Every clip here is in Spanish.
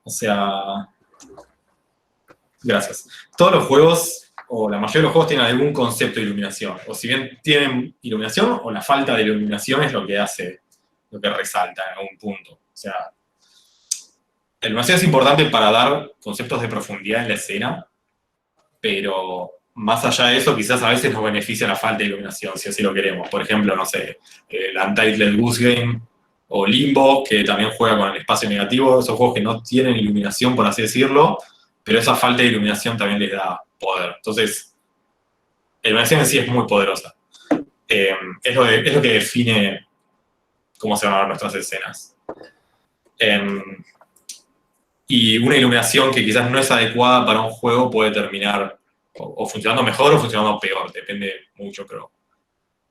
O sea, gracias. Todos los juegos, o la mayoría de los juegos, tienen algún concepto de iluminación. O si bien tienen iluminación, o la falta de iluminación es lo que hace, lo que resalta en algún punto. O sea, la iluminación es importante para dar conceptos de profundidad en la escena, pero más allá de eso, quizás a veces nos beneficia la falta de iluminación, si así lo queremos. Por ejemplo, no sé, el Untitled Goose Game o Limbo, que también juega con el espacio negativo, esos juegos que no tienen iluminación, por así decirlo, pero esa falta de iluminación también les da poder. Entonces, la iluminación en sí es muy poderosa. Es lo que define cómo se van a ver nuestras escenas. Y una iluminación que quizás no es adecuada para un juego puede terminar o funcionando mejor o funcionando peor, depende mucho, pero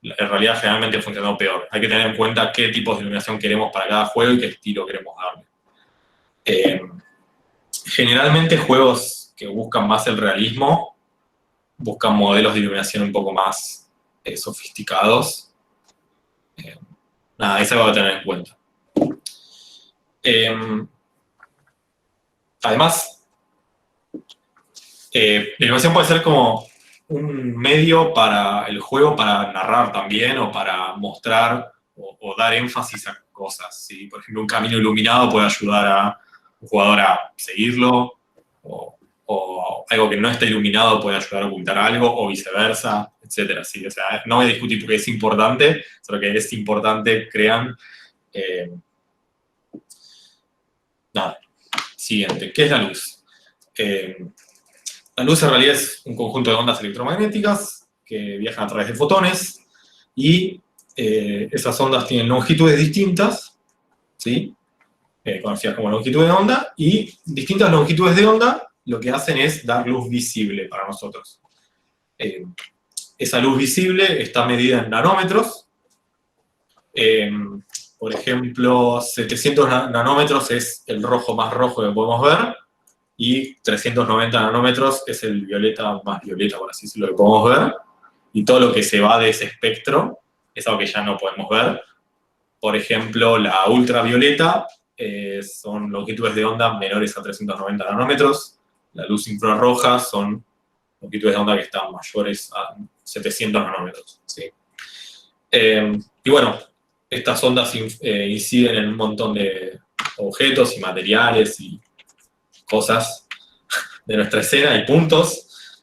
en realidad generalmente funcionando peor. Hay que tener en cuenta qué tipos de iluminación queremos para cada juego y qué estilo queremos darle. Generalmente juegos que buscan más el realismo buscan modelos de iluminación un poco más sofisticados. Nada, eso lo voy a tener en cuenta. Además, la iluminación puede ser como un medio para el juego para narrar también o para mostrar o dar énfasis a cosas. ¿Sí? Por ejemplo, un camino iluminado puede ayudar a un jugador a seguirlo o algo que no está iluminado puede ayudar a ocultar algo o viceversa, etcétera. ¿Sí? O sea, no voy a discutir porque es importante, solo que es importante, crean. Nada. Siguiente, ¿qué es la luz? La luz en realidad es un conjunto de ondas electromagnéticas que viajan a través de fotones y esas ondas tienen longitudes distintas, ¿sí? Conocidas como longitud de onda, y distintas longitudes de onda lo que hacen es dar luz visible para nosotros. Esa luz visible está medida en nanómetros. Por ejemplo, 700 nanómetros es el rojo más rojo que podemos ver, y 390 nanómetros es el violeta más violeta, por así decirlo, que podemos ver, y todo lo que se va de ese espectro es algo que ya no podemos ver. Por ejemplo, la ultravioleta son longitudes de onda menores a 390 nanómetros, la luz infrarroja son longitudes de onda que están mayores a 700 nanómetros. ¿Sí? Y bueno, estas ondas inciden en un montón de objetos y materiales y cosas de nuestra escena y puntos,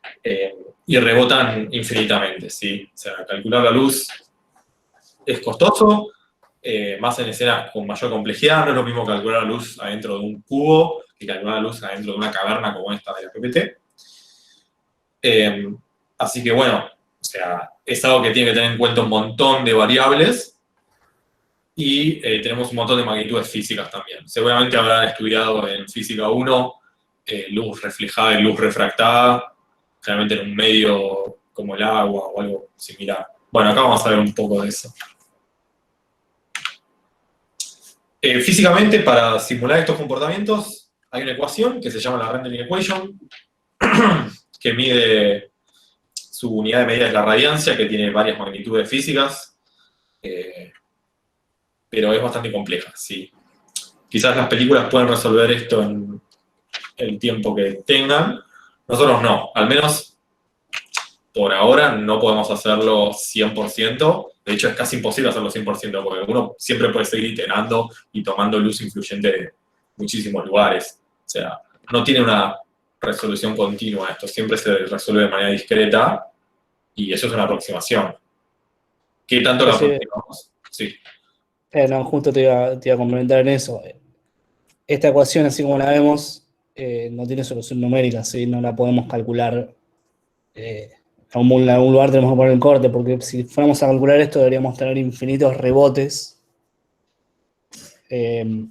y rebotan infinitamente, ¿sí? O sea, calcular la luz es costoso, más en escenas con mayor complejidad, no es lo mismo calcular la luz adentro de un cubo que calcular la luz adentro de una caverna como esta de la PPT. Así que bueno, o sea, es algo que tiene que tener en cuenta un montón de variables y tenemos un montón de magnitudes físicas también. Seguramente habrán estudiado en Física 1 luz reflejada y luz refractada, generalmente en un medio como el agua o algo similar. Bueno, acá vamos a ver un poco de eso. Físicamente, para simular estos comportamientos, hay una ecuación que se llama la Rendering Equation, que mide, su unidad de medida es la radiancia, que tiene varias magnitudes físicas, pero es bastante compleja, sí. Quizás las películas pueden resolver esto en el tiempo que tengan, nosotros no, al menos por ahora no podemos hacerlo 100%, de hecho es casi imposible hacerlo 100%, porque uno siempre puede seguir iterando y tomando luz influyente de muchísimos lugares. O sea, no tiene una resolución continua esto, siempre se resuelve de manera discreta y eso es una aproximación. ¿Qué tanto la Sí, sí. aproximamos? Sí. No, justo te iba a complementar en eso. Esta ecuación, así como la vemos, no tiene solución numérica, ¿sí? No la podemos calcular. En algún lugar tenemos que poner el corte, porque si fuéramos a calcular esto deberíamos tener infinitos rebotes. Y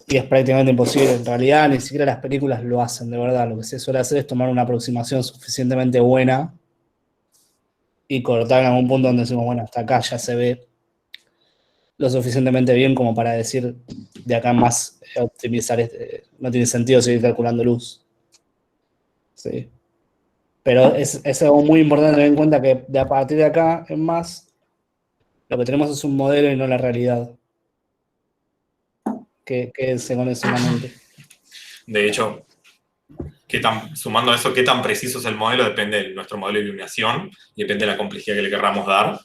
es prácticamente imposible. En realidad, ni siquiera las películas lo hacen, de verdad. Lo que se suele hacer es tomar una aproximación suficientemente buena y cortar en algún punto donde decimos, bueno, hasta acá ya se ve lo suficientemente bien como para decir de acá en más optimizar, no tiene sentido seguir calculando luz. ¿Sí? Pero es algo muy importante tener en cuenta que de a partir de acá en más, lo que tenemos es un modelo y no la realidad que se conoce en la mente. De hecho, sumando a eso, qué tan preciso es el modelo depende de nuestro modelo de iluminación y depende de la complejidad que le querramos dar.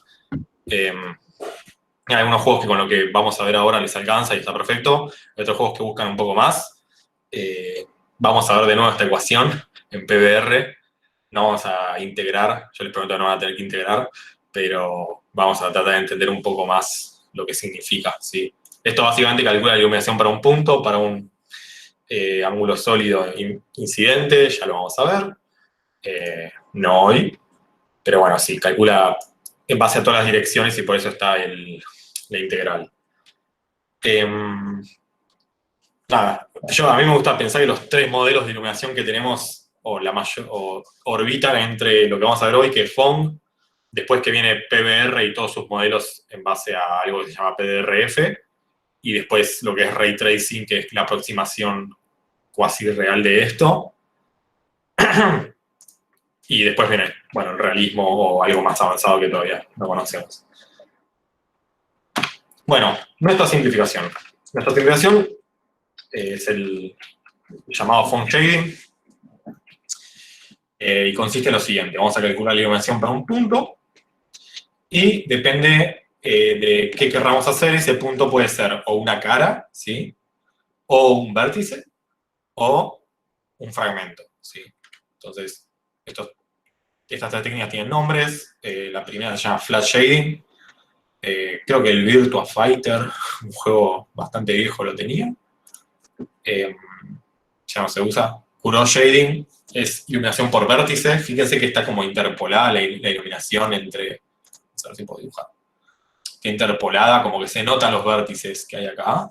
Hay algunos juegos que con lo que vamos a ver ahora les alcanza y está perfecto. Hay otros juegos que buscan un poco más. Vamos a ver de nuevo esta ecuación en PBR. No vamos a integrar, yo les prometo que no van a tener que integrar, pero vamos a tratar de entender un poco más lo que significa, ¿sí? Esto básicamente calcula la iluminación para un punto, para un ángulo sólido incidente, ya lo vamos a ver. No hoy, pero bueno, sí, calcula en base a todas las direcciones y por eso está la integral. Nada, a mí me gusta pensar que los tres modelos de iluminación que tenemos orbitan entre lo que vamos a ver hoy, que es FONG, después que viene PBR y todos sus modelos en base a algo que se llama PDRF, y después lo que es Ray Tracing, que es la aproximación cuasi real de esto. Y después viene, bueno, el realismo o algo más avanzado que todavía no conocemos. Bueno, nuestra simplificación. Nuestra simplificación es el llamado Phong Shading. Y consiste en lo siguiente. Vamos a calcular la iluminación para un punto. Y depende de qué querramos hacer, ese punto puede ser o una cara, ¿sí? O un vértice, o un fragmento, ¿sí? Entonces, estas tres técnicas tienen nombres. La primera se llama Flat Shading. Creo que el Virtua Fighter, un juego bastante viejo, lo tenía. Ya no se usa. Kuro Shading es iluminación por vértice. Fíjense que está como interpolada la iluminación entre... A ver si puedo dibujar. Que interpolada, como que se notan los vértices que hay acá.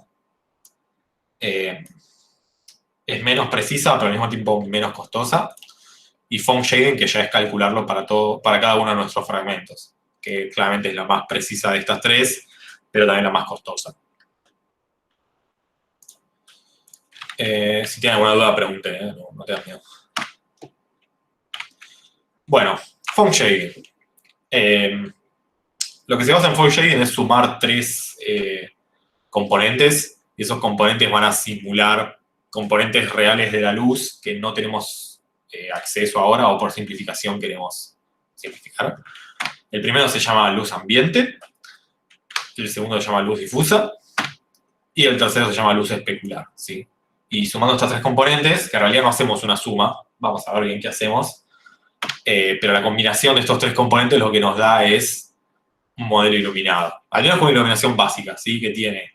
Es menos precisa, pero al mismo tiempo menos costosa. Y Foam Shading, que ya es calcularlo para cada uno de nuestros fragmentos, que claramente es la más precisa de estas tres, pero también la más costosa. Si tienen alguna duda, pregunten, no tengan miedo. Bueno, Foam Shading. Lo que se basa en Foam Shading es sumar tres componentes, y esos componentes van a simular componentes reales de la luz que no tenemos acceso ahora, o por simplificación queremos simplificar. El primero se llama luz ambiente, el segundo se llama luz difusa, y el tercero se llama luz especular, ¿sí? Y sumando estas tres componentes, que en realidad no hacemos una suma, vamos a ver bien qué hacemos, pero la combinación de estos tres componentes lo que nos da es un modelo iluminado. Al menos con iluminación básica, ¿sí? Que tiene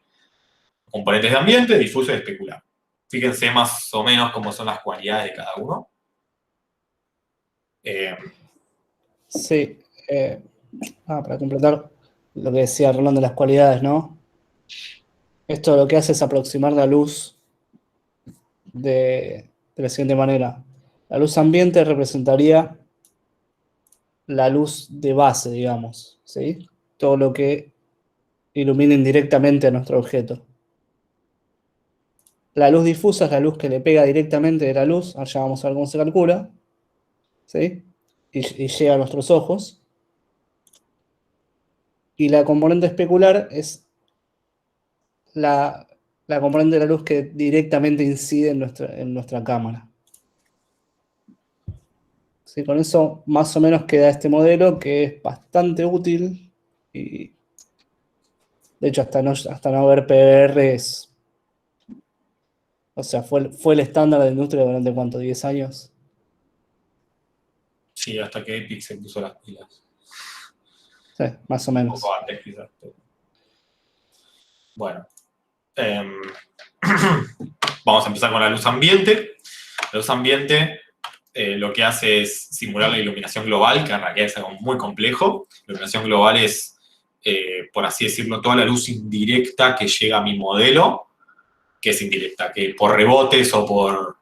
componentes de ambiente, difuso y especular. Fíjense más o menos cómo son las cualidades de cada uno. Sí. Para completar lo que decía Rolando de las cualidades, ¿no? Esto lo que hace es aproximar la luz de la siguiente manera. La luz ambiente representaría la luz de base, digamos, ¿sí? Todo lo que ilumina indirectamente a nuestro objeto. La luz difusa es la luz que le pega directamente de la luz, allá vamos a ver cómo se calcula, ¿sí? Y llega a nuestros ojos. Y la componente especular es la componente de la luz que directamente incide en nuestra cámara. ¿Sí? Con eso más o menos queda este modelo que es bastante útil y de hecho hasta no ver PBR o sea, fue el estándar de la industria durante ¿cuánto? ¿10 años? Sí, hasta que Epic se puso las pilas. Sí, más o menos. Un poco antes, quizás. Bueno. Vamos a empezar con la luz ambiente. La luz ambiente lo que hace es simular la iluminación global, que en realidad es algo muy complejo. La iluminación global es, por así decirlo, toda la luz indirecta que llega a mi modelo, que es indirecta, que por rebotes o por...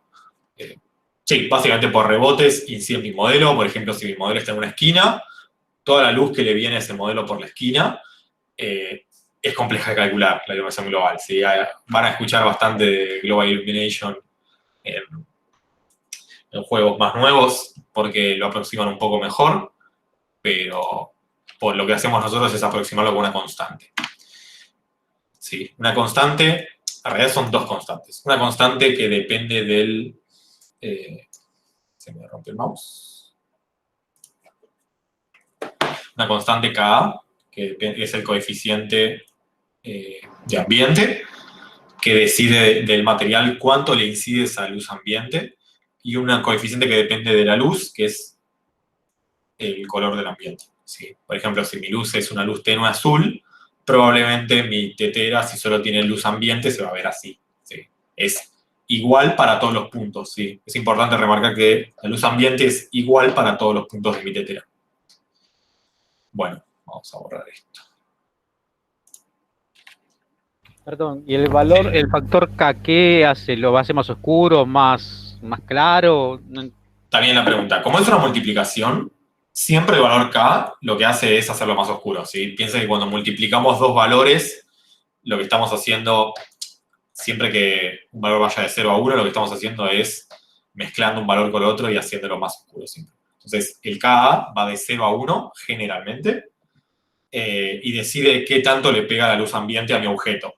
sí, básicamente por rebotes incide en mi modelo. Por ejemplo, si mi modelo está en una esquina, toda la luz que le viene a ese modelo por la esquina es compleja de calcular, la iluminación global. ¿Sí? Van a escuchar bastante de Global Illumination en juegos más nuevos porque lo aproximan un poco mejor, pero por lo que hacemos nosotros es aproximarlo con una constante. ¿Sí? Una constante En realidad son dos constantes. Una constante que depende del... se me rompe el mouse. Una constante Ka, que es el coeficiente de ambiente, que decide del material cuánto le incide esa luz ambiente, y un coeficiente que depende de la luz, que es el color del ambiente. ¿Sí? Por ejemplo, si mi luz es una luz tenue azul, probablemente mi tetera, si solo tiene luz ambiente, se va a ver así. ¿Sí? Es igual para todos los puntos. ¿Sí? Es importante remarcar que la luz ambiente es igual para todos los puntos de mi tetera. Bueno, vamos a borrar esto. Perdón, ¿y el valor, el factor K, qué hace? ¿Lo hace más oscuro, más claro? También la pregunta, como es una multiplicación, siempre el valor K lo que hace es hacerlo más oscuro. ¿Sí? Piensa que cuando multiplicamos dos valores, lo que estamos haciendo, siempre que un valor vaya de 0 a 1, lo que estamos haciendo es mezclando un valor con el otro y haciéndolo más oscuro siempre. Entonces, el Ka va de 0 a 1, generalmente, y decide qué tanto le pega la luz ambiente a mi objeto.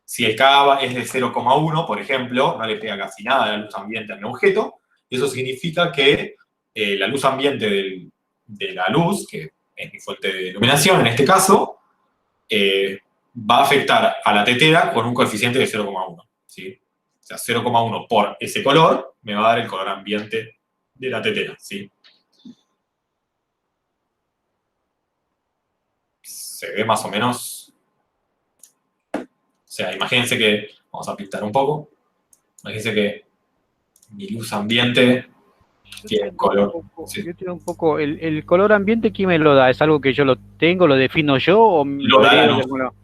Si el Ka es de 0,1, por ejemplo, no le pega casi nada la luz ambiente a mi objeto, eso significa que la luz ambiente de la luz, que es mi fuente de iluminación en este caso, va a afectar a la tetera con un coeficiente de 0,1. ¿Sí? O sea, 0,1 por ese color me va a dar el color ambiente de la tetera. ¿Sí? Se ve más o menos. O sea, imagínense que, vamos a pintar un poco, imagínense que mi luz ambiente tiene color. Sí. Yo tengo un poco, el color ambiente, ¿quién me lo da? ¿Es algo que yo lo tengo, lo defino yo o Lo lo da la hereo de luz. algún lado?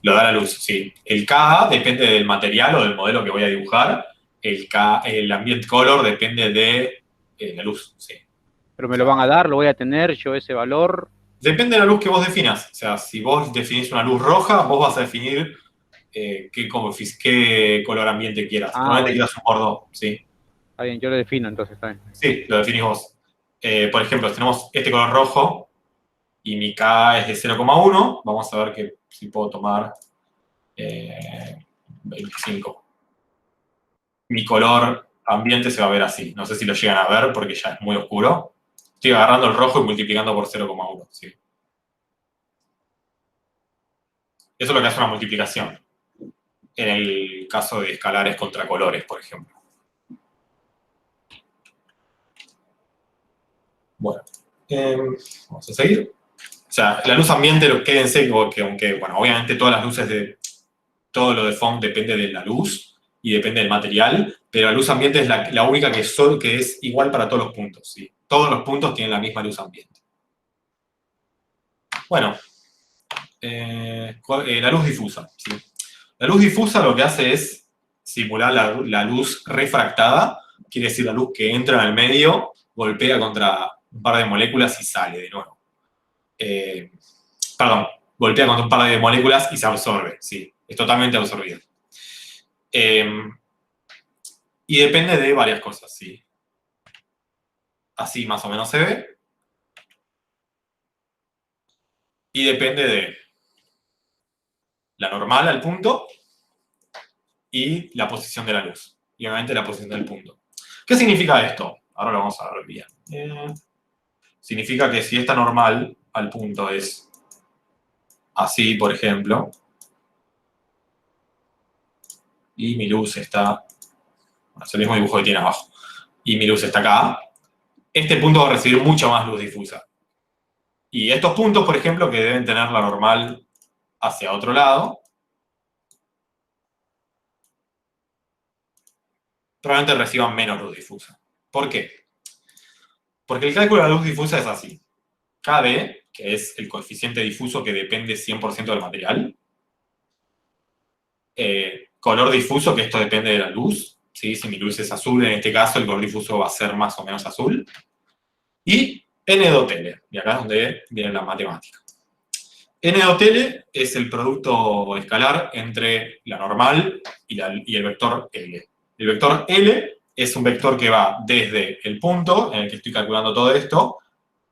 Lo da la luz, sí. El Ka depende del material o del modelo que voy a dibujar. El ambient color depende de la luz, sí. Pero me lo van a dar, lo voy a tener yo ese valor. Depende de la luz que vos definas. O sea, si vos definís una luz roja, vos vas a definir qué color ambiente quieras. Normalmente Bueno, quieras un bordeaux, ¿sí? está bien, yo lo defino entonces, está bien. Sí, lo definís vos. Por ejemplo, si tenemos este color rojo y mi K es de 0,1, vamos a ver que si puedo tomar 25. Mi color ambiente se va a ver así. No sé si lo llegan a ver porque ya es muy oscuro. Estoy agarrando el rojo y multiplicando por 0,1. ¿Sí? Eso es lo que hace una multiplicación. En el caso de escalares contra colores, por ejemplo. Bueno, vamos a seguir. O sea, la luz ambiente, quédense que aunque, bueno, obviamente todas las luces de todo lo de font depende de la luz y depende del material, pero la luz ambiente es la única que es igual para todos los puntos. ¿Sí? Todos los puntos tienen la misma luz ambiente. Bueno, la luz difusa. ¿Sí? La luz difusa lo que hace es simular la luz refractada, quiere decir la luz que entra en el medio, golpea contra un par de moléculas y sale de nuevo. Perdón, golpea contra un par de moléculas y se absorbe, sí, es totalmente absorbida. Y depende de varias cosas, sí. Así más o menos se ve. Y depende de la normal al punto y la posición de la luz. Y obviamente la posición del punto. ¿Qué significa esto? Ahora lo vamos a ver bien. Significa que si esta normal al punto es así, por ejemplo, y mi luz está, bueno, es el mismo dibujo que tiene abajo, y mi luz está acá, este punto va a recibir mucha más luz difusa. Y estos puntos, por ejemplo, que deben tener la normal hacia otro lado, probablemente reciban menos luz difusa. ¿Por qué? Porque el cálculo de la luz difusa es así. KD, que es el coeficiente difuso que depende 100% del material. Color difuso, que esto depende de la luz. ¿Sí? Si mi luz es azul, en este caso el color difuso va a ser más o menos azul. Y N-DOTL, y acá es donde viene la matemática. N-DOTL es el producto escalar entre la normal y el vector L. El vector L es un vector que va desde el punto en el que estoy calculando todo esto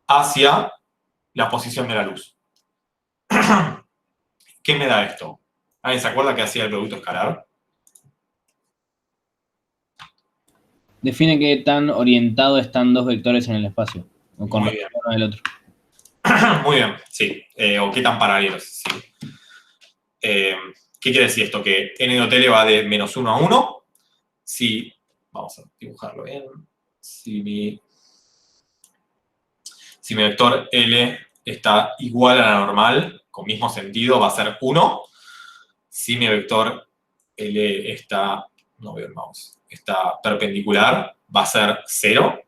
hacia la posición de la luz. ¿Qué me da esto? ¿Alguien se acuerda qué hacía el producto escalar? Define qué tan orientado están dos vectores en el espacio. O con Muy bien. respecto uno del otro. Muy bien, sí. O qué tan paralelos, sí. ¿Qué quiere decir esto? Que n de OTL va de -1 a 1. Si, vamos a dibujarlo bien. Si mi vector L está igual a la normal, con mismo sentido, va a ser 1. Si mi vector L está, no veo el mouse, está perpendicular, va a ser 0.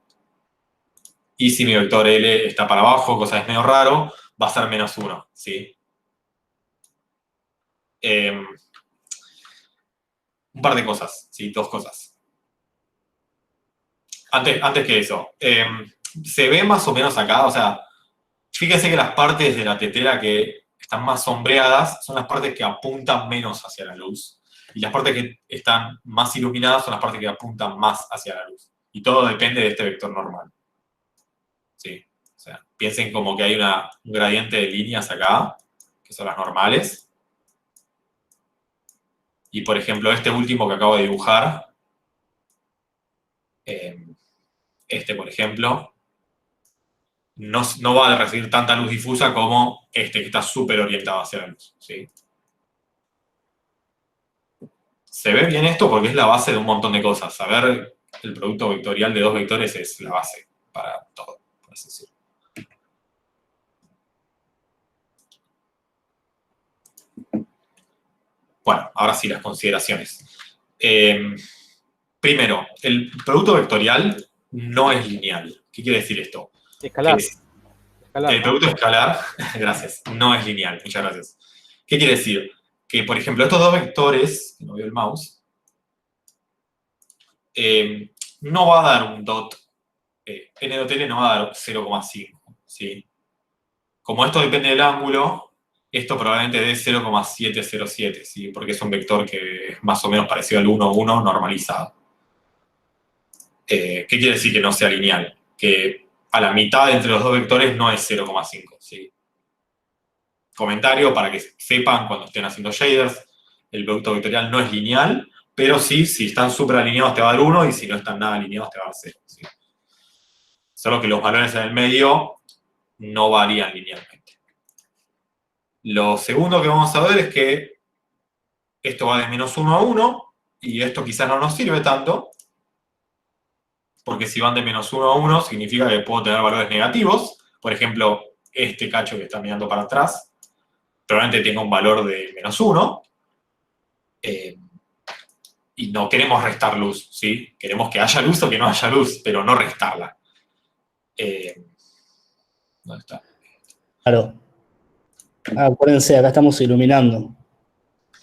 Y si mi vector L está para abajo, cosa que es medio raro, va a ser -1, ¿sí? Un par de cosas, ¿sí? 2 cosas. Antes que eso, se ve más o menos acá, o sea, fíjense que las partes de la tetera que están más sombreadas son las partes que apuntan menos hacia la luz. Y las partes que están más iluminadas son las partes que apuntan más hacia la luz. Y todo depende de este vector normal. ¿Sí? O sea, piensen como que hay un gradiente de líneas acá, que son las normales. Y por ejemplo, este último que acabo de dibujar, este por ejemplo, no va a recibir tanta luz difusa como este que está súper orientado hacia la luz. ¿Sí? Se ve bien esto porque es la base de un montón de cosas. Saber el producto vectorial de dos vectores es la base para todo, por así decirlo. Bueno, ahora sí las consideraciones. Primero, el producto vectorial no es lineal. ¿Qué quiere decir esto? Escalar. El producto escalar, gracias, no es lineal. Muchas gracias. ¿Qué quiere decir? Que, por ejemplo, estos dos vectores, que no veo el mouse, no va a dar un dot, n dot l no va a dar 0,5, ¿sí? Como esto depende del ángulo, esto probablemente dé 0,707, ¿sí? Porque es un vector que es más o menos parecido al 1,1 normalizado. ¿Qué quiere decir que no sea lineal? Que a la mitad entre los dos vectores no es 0,5, ¿sí? Comentario para que sepan cuando estén haciendo shaders, el producto vectorial no es lineal, pero sí, si están súper alineados te va a dar 1 y si no están nada alineados te va a dar 0. ¿Sí? Solo que los valores en el medio no varían linealmente. Lo segundo que vamos a ver es que esto va de -1 a 1 y esto quizás no nos sirve tanto, porque si van de -1 a 1 significa que puedo tener valores negativos. Por ejemplo, este cacho que está mirando para atrás probablemente tenga un valor de -1. Y no queremos restar luz, ¿sí? Queremos que haya luz o que no haya luz, pero no restarla. ¿Dónde está? Claro. Acuérdense, acá estamos iluminando.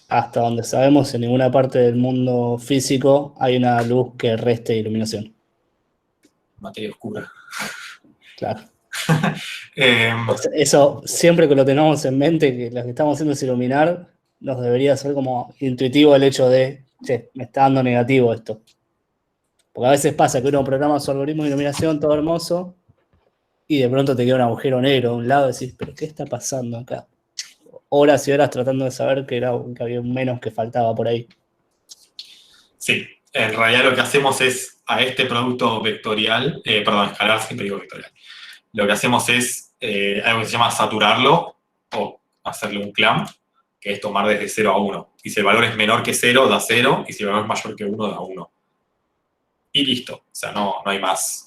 Hasta donde sabemos, en ninguna parte del mundo físico hay una luz que reste iluminación. Materia oscura. Claro. Eh, Eso, siempre que lo tengamos en mente, que lo que estamos haciendo es iluminar, nos debería ser como intuitivo el hecho de, che, me está dando negativo esto. Porque a veces pasa que uno programa su algoritmo de iluminación, todo hermoso, y de pronto te queda un agujero negro a un lado y decís, ¿pero qué está pasando acá? Horas y horas tratando de saber que había un menos que faltaba por ahí. sí, en realidad lo que hacemos es a este producto vectorial, perdón, escalar, siempre digo vectorial. Lo que hacemos es algo que se llama saturarlo o hacerle un clamp, que es tomar desde 0 a 1. Y si el valor es menor que 0, da 0, y si el valor es mayor que 1, da 1. Y listo, o sea, no hay más.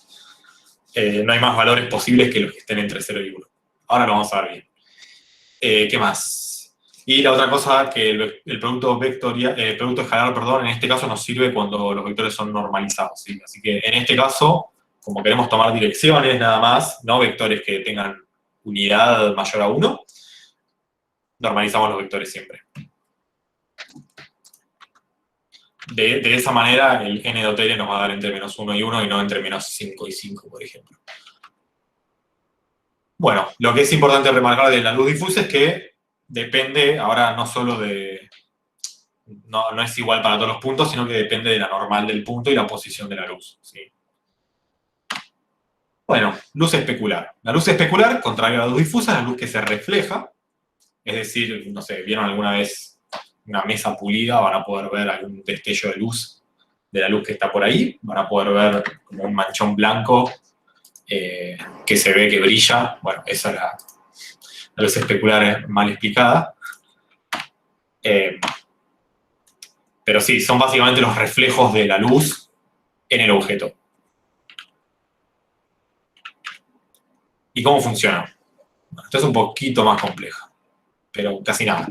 No hay más valores posibles que los que estén entre 0 y 1. Ahora lo vamos a ver bien. ¿Qué más? Y la otra cosa, que el producto producto escalar, perdón, en este caso nos sirve cuando los vectores son normalizados, ¿sí? Así que en este caso, como queremos tomar direcciones nada más, no vectores que tengan unidad mayor a 1, normalizamos los vectores siempre. De esa manera, el n de OTL nos va a dar entre -1 y 1 y no entre -5 y 5, por ejemplo. Bueno, lo que es importante remarcar de la luz difusa es que depende, ahora no solo de... No es igual para todos los puntos, sino que depende de la normal del punto y la posición de la luz, ¿sí? Bueno, luz especular. La luz especular, contrario a la luz difusa, es la luz que se refleja. Es decir, no sé, ¿vieron alguna vez una mesa pulida, van a poder ver algún destello de luz, de la luz que está por ahí, van a poder ver como un manchón blanco que se ve que brilla. Bueno, esa es la luz especular mal explicada. Pero sí, son básicamente los reflejos de la luz en el objeto. ¿Y cómo funciona? Bueno, esto es un poquito más complejo, pero casi nada.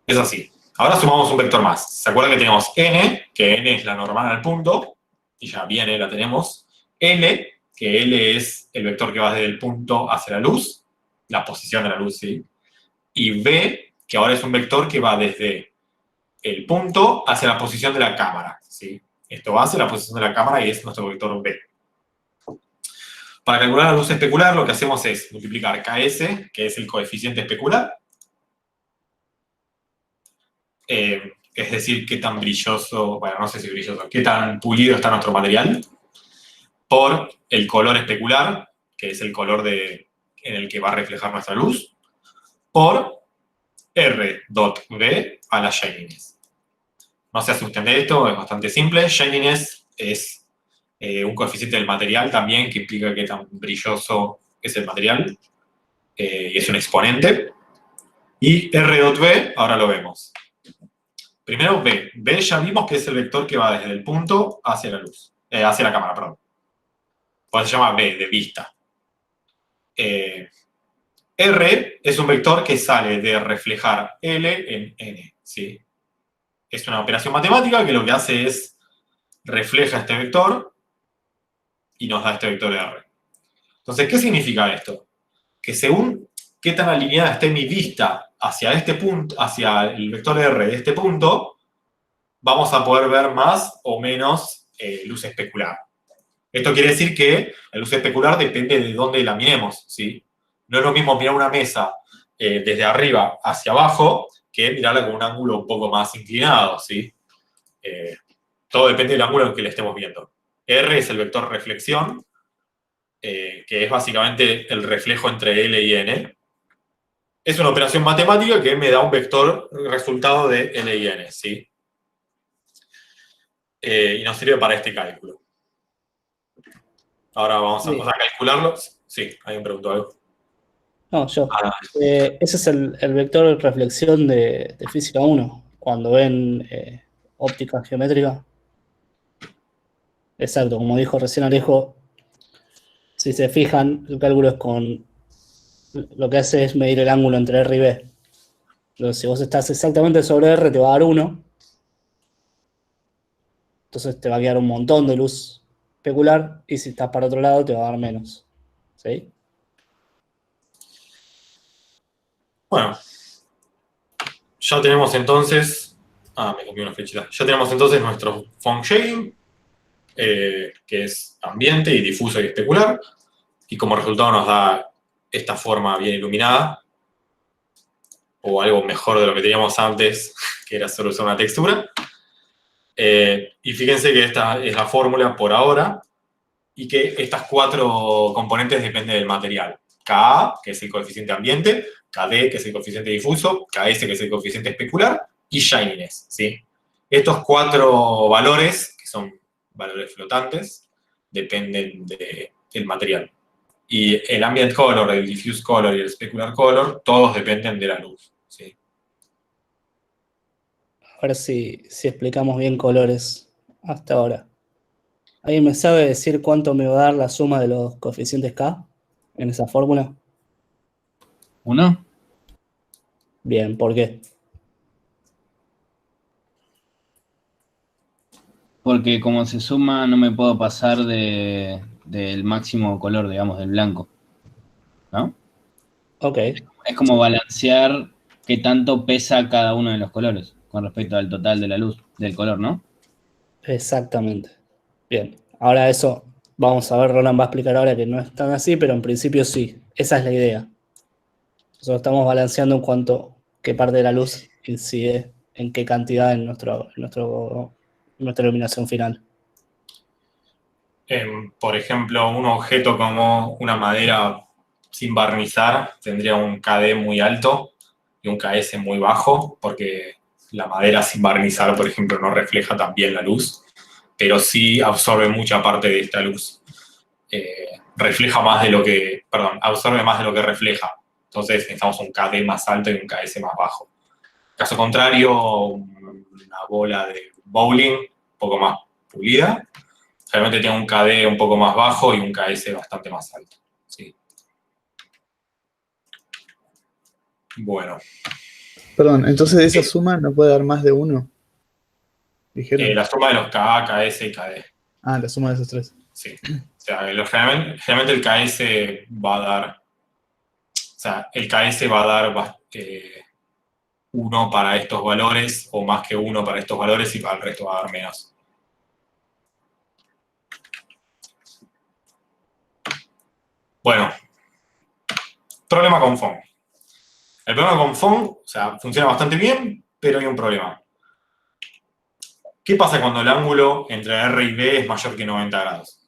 Es así. Ahora sumamos un vector más. ¿Se acuerdan que tenemos n, que n es la normal al punto, y ya viene, la tenemos. L, que L es el vector que va desde el punto hacia la luz, la posición de la luz, ¿sí? Y V, que ahora es un vector que va desde el punto hacia la posición de la cámara, ¿sí? Esto va hacia la posición de la cámara y es nuestro vector V. Para calcular la luz especular, lo que hacemos es multiplicar KS, que es el coeficiente especular, es decir, qué tan brilloso, bueno, no sé si brilloso, qué tan pulido está nuestro material, por el color especular, que es el color en el que va a reflejar nuestra luz, por R dot V a la shininess. No se asusten de esto, es bastante simple. Shininess es un coeficiente del material también, que implica qué tan brilloso es el material, y es un exponente. Y R dot V, ahora lo vemos. Primero V. V ya vimos que es el vector que va desde el punto hacia la luz, hacia la cámara, perdón. Por eso se llama V, de vista. R es un vector que sale de reflejar L en N, ¿sí? Es una operación matemática que lo que hace es refleja este vector y nos da este vector R. Entonces, ¿qué significa esto? Que según qué tan alineada esté mi vista hacia este punto, hacia el vector R de este punto, vamos a poder ver más o menos luz especular. Esto quiere decir que la luz especular depende de dónde la miremos, ¿sí? No es lo mismo mirar una mesa desde arriba hacia abajo que mirarla con un ángulo un poco más inclinado, ¿sí? Todo depende del ángulo en que le estemos viendo. R es el vector reflexión, que es básicamente el reflejo entre L y N. Es una operación matemática que me da un vector resultado de L y N, ¿sí? Y nos sirve para este cálculo. Ahora vamos a calcularlo. Sí, alguien preguntó algo. No, yo. Ese es el vector de reflexión de Física 1, cuando ven óptica geométrica. Exacto, como dijo recién Alejo, si se fijan, el cálculo es con... Lo que hace es medir el ángulo entre R y B. Entonces, si vos estás exactamente sobre R, te va a dar 1. Entonces te va a quedar un montón de luz especular, y si estás para otro lado, te va a dar menos. ¿Sí? Bueno, ya tenemos entonces... me copié una flechita. Ya tenemos entonces nuestro Phong shading, que es ambiente y difuso y especular, y como resultado nos da esta forma bien iluminada, o algo mejor de lo que teníamos antes, que era solo usar una textura. Y fíjense que esta es la fórmula por ahora, y que estas 4 componentes dependen del material. Ka, que es el coeficiente ambiente, Kd, que es el coeficiente difuso, Ks, que es el coeficiente especular, y shininess, ¿sí? Estos 4 valores, que son valores flotantes, dependen del material. Y el ambient color, el diffuse color y el specular color, todos dependen de la luz, ¿sí? A ver si explicamos bien colores hasta ahora. ¿Alguien me sabe decir cuánto me va a dar la suma de los coeficientes K en esa fórmula? 1. Bien, ¿por qué? Porque como se suma, no me puedo pasar del máximo color, digamos, del blanco. ¿No? Ok, Es como balancear qué tanto pesa cada uno de los colores con respecto al total de la luz, del color, ¿no? exactamente. Bien, ahora eso, vamos a ver, Roland va a explicar ahora que no es tan así, pero en principio sí, esa es la idea. Nosotros estamos balanceando en cuanto qué parte de la luz incide en qué cantidad en nuestra iluminación final. Por ejemplo, un objeto como una madera sin barnizar tendría un KD muy alto, y un KS muy bajo, porque la madera sin barnizar, por ejemplo, no refleja tan bien la luz, pero sí absorbe mucha parte de esta luz. Refleja más de lo que, perdón, absorbe más de lo que refleja. Entonces necesitamos un KD más alto y un KS más bajo. Caso contrario, una bola de bowling un poco más pulida, realmente tiene un KD un poco más bajo y un KS bastante más alto. ¿Sí? Bueno. Perdón, entonces de esa suma no puede dar más de uno, dijeron. La suma de los KA, KS y KD. Ah, la suma de esos tres. Sí. O sea, generalmente el KS va a dar. O sea, el KS va a dar uno para estos valores, o más que uno para estos valores, y para el resto va a dar menos. Bueno, problema con FON. El problema con FON, o sea, funciona bastante bien, pero hay un problema. ¿Qué pasa cuando el ángulo entre R y B es mayor que 90 grados?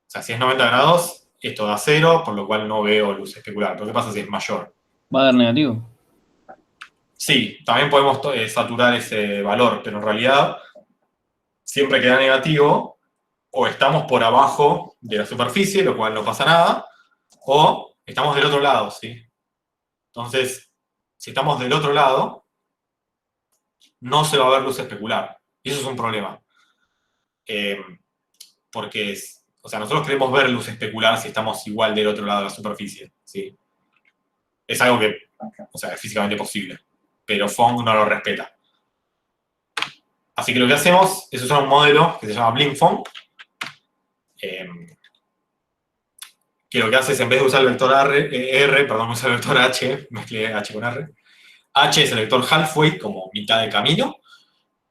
O sea, si es 90 grados, esto da 0, por lo cual no veo luz especular. Pero ¿qué pasa si es mayor? ¿Va a dar negativo? Sí, también podemos saturar ese valor, pero en realidad siempre queda negativo, o estamos por abajo de la superficie, lo cual no pasa nada, o estamos del otro lado, ¿sí? Entonces, si estamos del otro lado, no se va a ver luz especular. Y eso es un problema. Porque o sea, nosotros queremos ver luz especular si estamos igual del otro lado de la superficie, ¿sí? Es algo que, o sea, es físicamente posible, pero Phong no lo respeta. Así que lo que hacemos es usar un modelo que se llama BlinkFong, que lo que hace es, en vez de usar el vector usar el vector H, mezclé H con R. H es el vector halfway, como mitad de camino,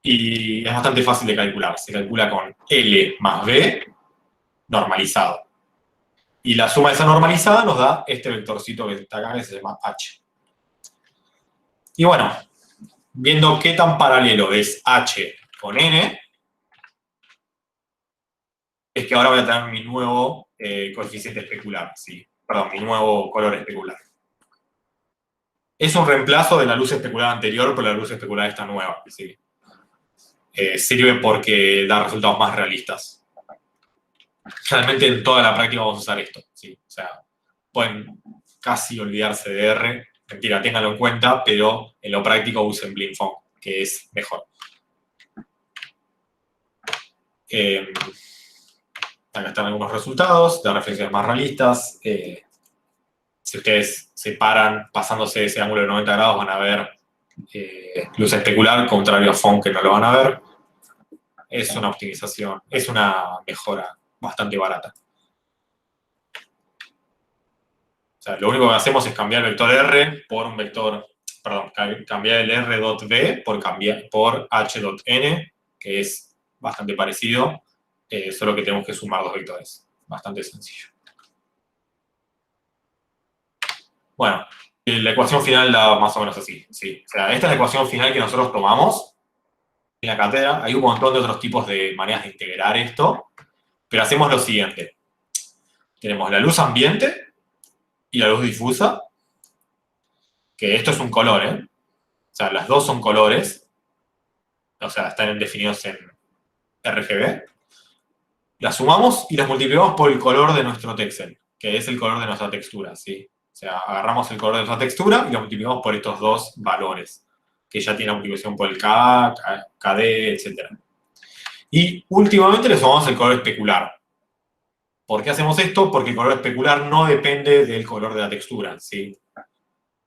y es bastante fácil de calcular. Se calcula con L más B normalizado. Y la suma de esa normalizada nos da este vectorcito que está acá, que se llama H. Y bueno, viendo qué tan paralelo es H con N, es que ahora voy a tener mi nuevo coeficiente especular, ¿sí? Perdón, mi nuevo color especular. Es un reemplazo de la luz especular anterior por la luz especular esta nueva, ¿sí? Sirve porque da resultados más realistas. Realmente en toda la práctica vamos a usar esto, ¿sí? O sea, pueden casi olvidarse de R. Mentira, ténganlo en cuenta, pero en lo práctico usen BlinkFong, que es mejor. Acá están algunos resultados de reflexiones más realistas. Si ustedes se paran pasándose ese ángulo de 90 grados, van a ver luz especular, contrario a FON, que no lo van a ver. Es una optimización, es una mejora bastante barata. O sea, lo único que hacemos es cambiar el vector R por un vector, perdón, cambiar el R.B por H.N, que es bastante parecido, solo que tenemos que sumar dos vectores. Bastante sencillo. Bueno, la ecuación final da más o menos así, ¿sí? O sea, esta es la ecuación final que nosotros tomamos en la cátedra. Hay un montón de otros tipos de maneras de integrar esto, pero hacemos lo siguiente. Tenemos la luz ambiente y la luz difusa, que esto es un color, ¿eh? O sea, las dos son colores, o sea, están definidos en RGB. Las sumamos y las multiplicamos por el color de nuestro texel, que es el color de nuestra textura, ¿sí? O sea, agarramos el color de nuestra textura y lo multiplicamos por estos dos valores, que ya tienen multiplicación por el K, KD, etc. Y últimamente le sumamos el color especular. ¿Por qué hacemos esto? Porque el color especular no depende del color de la textura, ¿sí?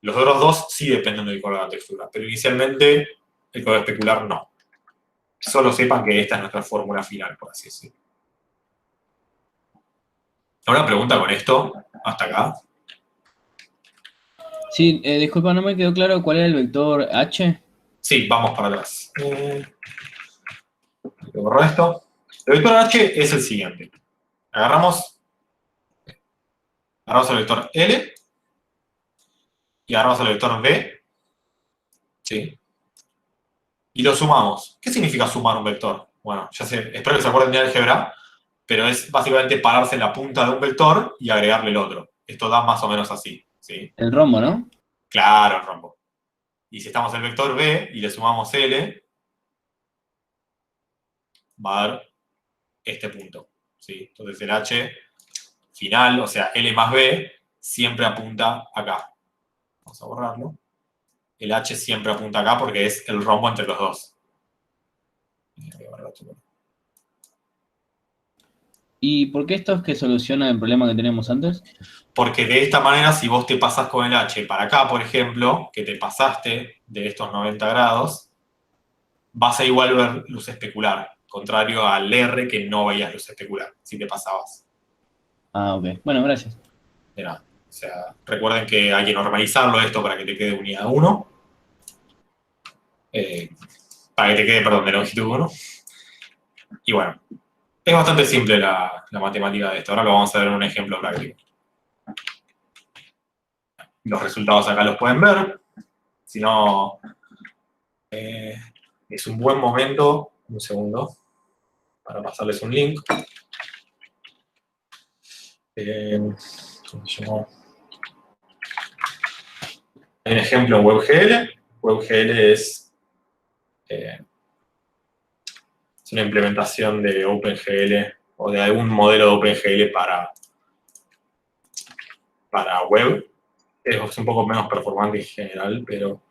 Los otros dos sí dependen del color de la textura, pero inicialmente el color especular no. Solo sepan que esta es nuestra fórmula final, por así decirlo. ¿Alguna pregunta con esto? Hasta acá. Sí, disculpa, no me quedó claro cuál era el vector H. Sí, vamos para atrás. Borro esto. El vector H es el siguiente. Agarramos el vector L y agarramos el vector B. ¿Sí? y lo sumamos. ¿Qué significa sumar un vector? Bueno, ya sé, espero que se acuerden de álgebra, pero es básicamente pararse en la punta de un vector y agregarle el otro. Esto da más o menos así, ¿sí? El rombo, ¿no? Claro, el rombo. Y si estamos en el vector B y le sumamos L, va a dar este punto, ¿sí? Entonces el H final, o sea, L más B, siempre apunta acá. Vamos a borrarlo. El H siempre apunta acá porque es el rombo entre los dos. ¿Y por qué esto es que soluciona el problema que teníamos antes? Porque de esta manera, si vos te pasás con el H para acá, por ejemplo, que te pasaste de estos 90 grados, vas a igual ver luz especular, contrario al R que no veías luz especular, si te pasabas. Ah, ok. Bueno, gracias. De nada. O sea, recuerden que hay que normalizarlo esto para que te quede unidad 1. Para que te quede, perdón, de longitud 1. Y bueno, es bastante simple la matemática de esto. Ahora lo vamos a ver en un ejemplo práctico. Los resultados acá los pueden ver. Si no, es un buen momento, un segundo, para pasarles un link. ¿Cómo se llama? Hay un ejemplo en WebGL. WebGL es una implementación de OpenGL o de algún modelo de OpenGL para web. Es un poco menos performante en general, pero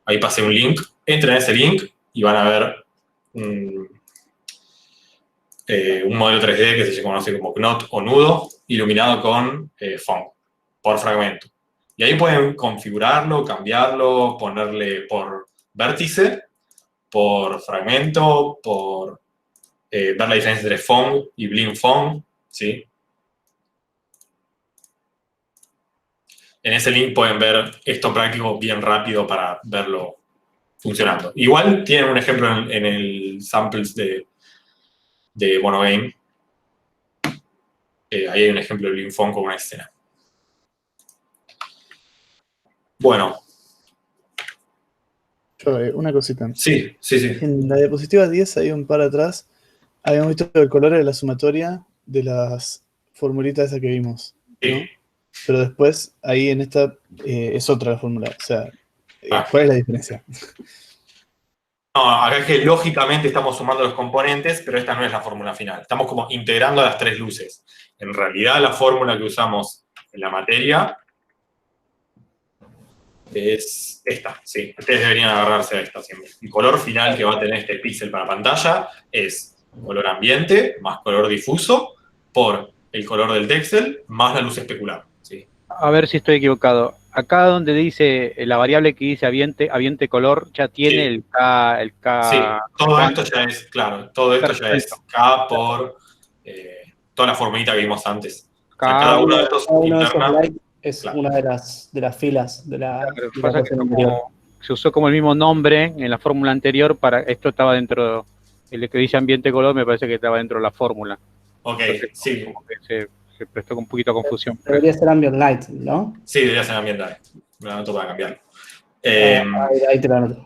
ahí pasé un link. Entren a ese link y van a ver un modelo 3D que se conoce como Knot o nudo, iluminado con font, por fragmento. Y ahí pueden configurarlo, cambiarlo, ponerle por vértice, por fragmento, por ver la diferencia entre font y blink font, ¿sí? En ese link pueden ver esto práctico bien rápido para verlo funcionando. Igual tienen un ejemplo en el samples de Monogame. Ahí hay un ejemplo de blink font con una escena. Bueno. Una cosita. Sí. En la diapositiva 10, hay un par atrás, habíamos visto el color de la sumatoria de las formulitas esas que vimos, ¿no? Sí. Pero después, ahí en esta, es otra la fórmula. O sea, ¿cuál es la diferencia? No, acá es que lógicamente estamos sumando los componentes, pero esta no es la fórmula final. Estamos como integrando las tres luces. En realidad, la fórmula que usamos en la materia es esta, sí. Ustedes deberían agarrarse a esta siempre. El color final que va a tener este píxel para pantalla es color ambiente más color difuso por el color del texel más la luz especular, ¿sí? A ver si estoy equivocado. Acá donde dice la variable que dice ambiente color, ya tiene Sí. el K. Sí, todo esto ya es, claro, todo esto ya es K por toda la formulita que vimos antes. O sea, cada uno de estos Cada uno de esos interna. light es Claro. una de las filas de la Pasa que ecuación anterior. se usó como el mismo nombre en la fórmula anterior, para esto estaba dentro, el que dice ambiente color me parece que estaba dentro de la fórmula. Ok, Entonces, sí. como que se prestó con un poquito de confusión. Debería ser ambient light, ¿no? Sí, debería ser ambiental. Me lo anoto para cambiarlo. Ahí te lo anoto.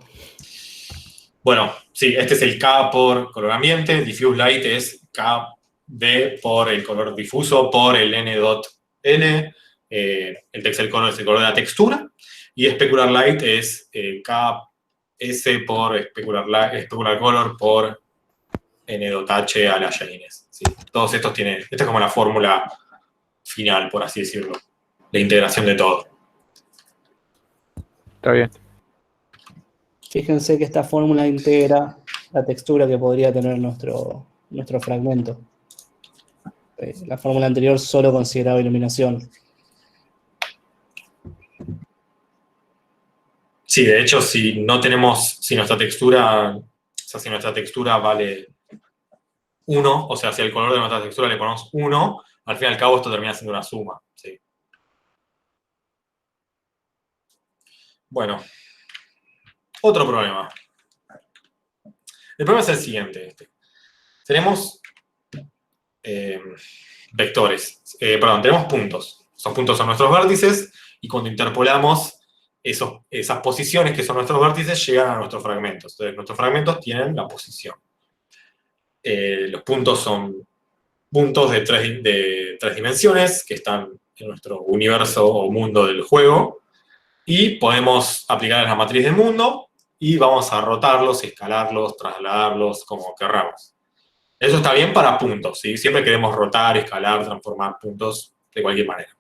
Bueno, sí, este es el K por color ambiente, diffuse light es KB por el color difuso, por el N dot N, el texel color es el color de la textura, y specular light es KS por specular color por N dot H a la Janines. ¿Sí? Todos estos tienen, esta es como la fórmula final, por así decirlo, la integración de todo. Está bien. Fíjense que esta fórmula integra la textura que podría tener nuestro fragmento. La fórmula anterior solo consideraba iluminación. Sí, de hecho, si nuestra textura vale 1, o sea, si al color de nuestra textura le ponemos 1, al fin y al cabo esto termina siendo una suma. ¿Sí? Bueno, otro problema. El problema es el siguiente. Tenemos vectores, tenemos puntos. Esos puntos son nuestros vértices y cuando interpolamos esas posiciones que son nuestros vértices llegan a nuestros fragmentos. Entonces, nuestros fragmentos tienen la posición. Los puntos son puntos de tres dimensiones que están en nuestro universo o mundo del juego, y podemos aplicar la matriz del mundo y vamos a rotarlos, escalarlos, trasladarlos, como querramos. Eso está bien para puntos, ¿sí? Siempre queremos rotar, escalar, transformar puntos de cualquier manera.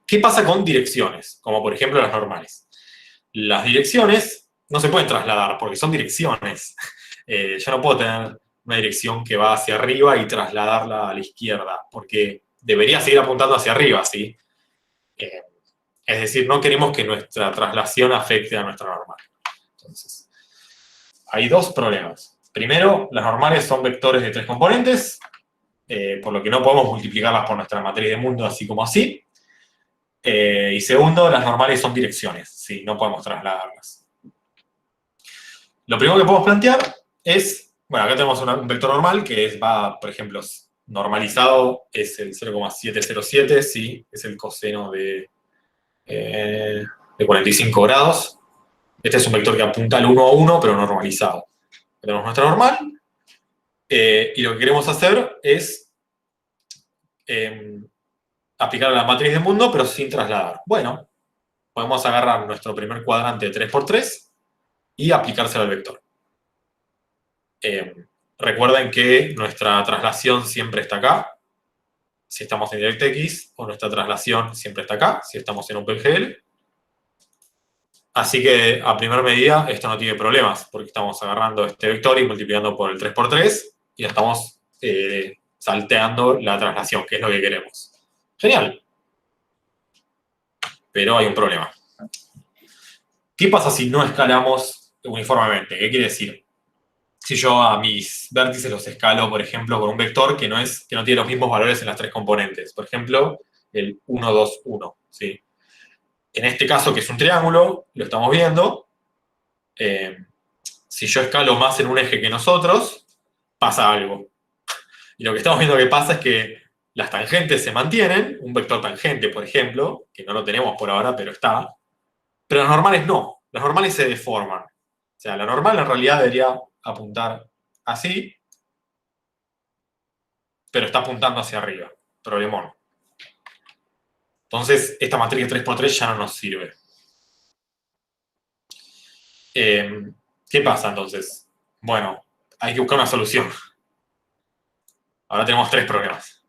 ¿Qué pasa con direcciones? Como por ejemplo las normales. Las direcciones no se pueden trasladar porque son direcciones. Yo no puedo tener una dirección que va hacia arriba y trasladarla a la izquierda, porque debería seguir apuntando hacia arriba, ¿sí? Es decir, no queremos que nuestra traslación afecte a nuestra normal. Entonces, hay dos problemas. Primero, las normales son vectores de 3 componentes, por lo que no podemos multiplicarlas por nuestra matriz de mundo así como así. Y segundo, las normales son direcciones, ¿sí? No podemos trasladarlas. Lo primero que podemos plantear es, bueno, acá tenemos un vector normal que va, por ejemplo, normalizado es el 0,707, ¿sí? Es el coseno de 45 grados. Este es un vector que apunta al 1 a 1, pero normalizado. Tenemos nuestra normal, y lo que queremos hacer es aplicar la matriz de mundo, pero sin trasladar. Bueno, podemos agarrar nuestro primer cuadrante de 3×3 y aplicárselo al vector. Recuerden que nuestra traslación siempre está acá, si estamos en DirectX, o nuestra traslación siempre está acá, si estamos en OpenGL. Así que, a primera medida, esto no tiene problemas, porque estamos agarrando este vector y multiplicando por el 3×3, y estamos salteando la traslación, que es lo que queremos. Genial. Pero hay un problema. ¿Qué pasa si no escalamos uniformemente? ¿Qué quiere decir? Si yo a mis vértices los escalo, por ejemplo, con un vector que no tiene los mismos valores en las 3 componentes. Por ejemplo, el 1, 2, 1, ¿sí? En este caso, que es un triángulo, lo estamos viendo. Si yo escalo más en un eje que nosotros, pasa algo. Y lo que estamos viendo que pasa es que las tangentes se mantienen, un vector tangente, por ejemplo, que no lo tenemos por ahora, pero está. Pero las normales no. Las normales se deforman. O sea, la normal en realidad debería apuntar así, pero está apuntando hacia arriba. Problemón. Entonces, esta matriz 3×3 ya no nos sirve. ¿Qué pasa entonces? Bueno, hay que buscar una solución. Ahora tenemos 3 problemas.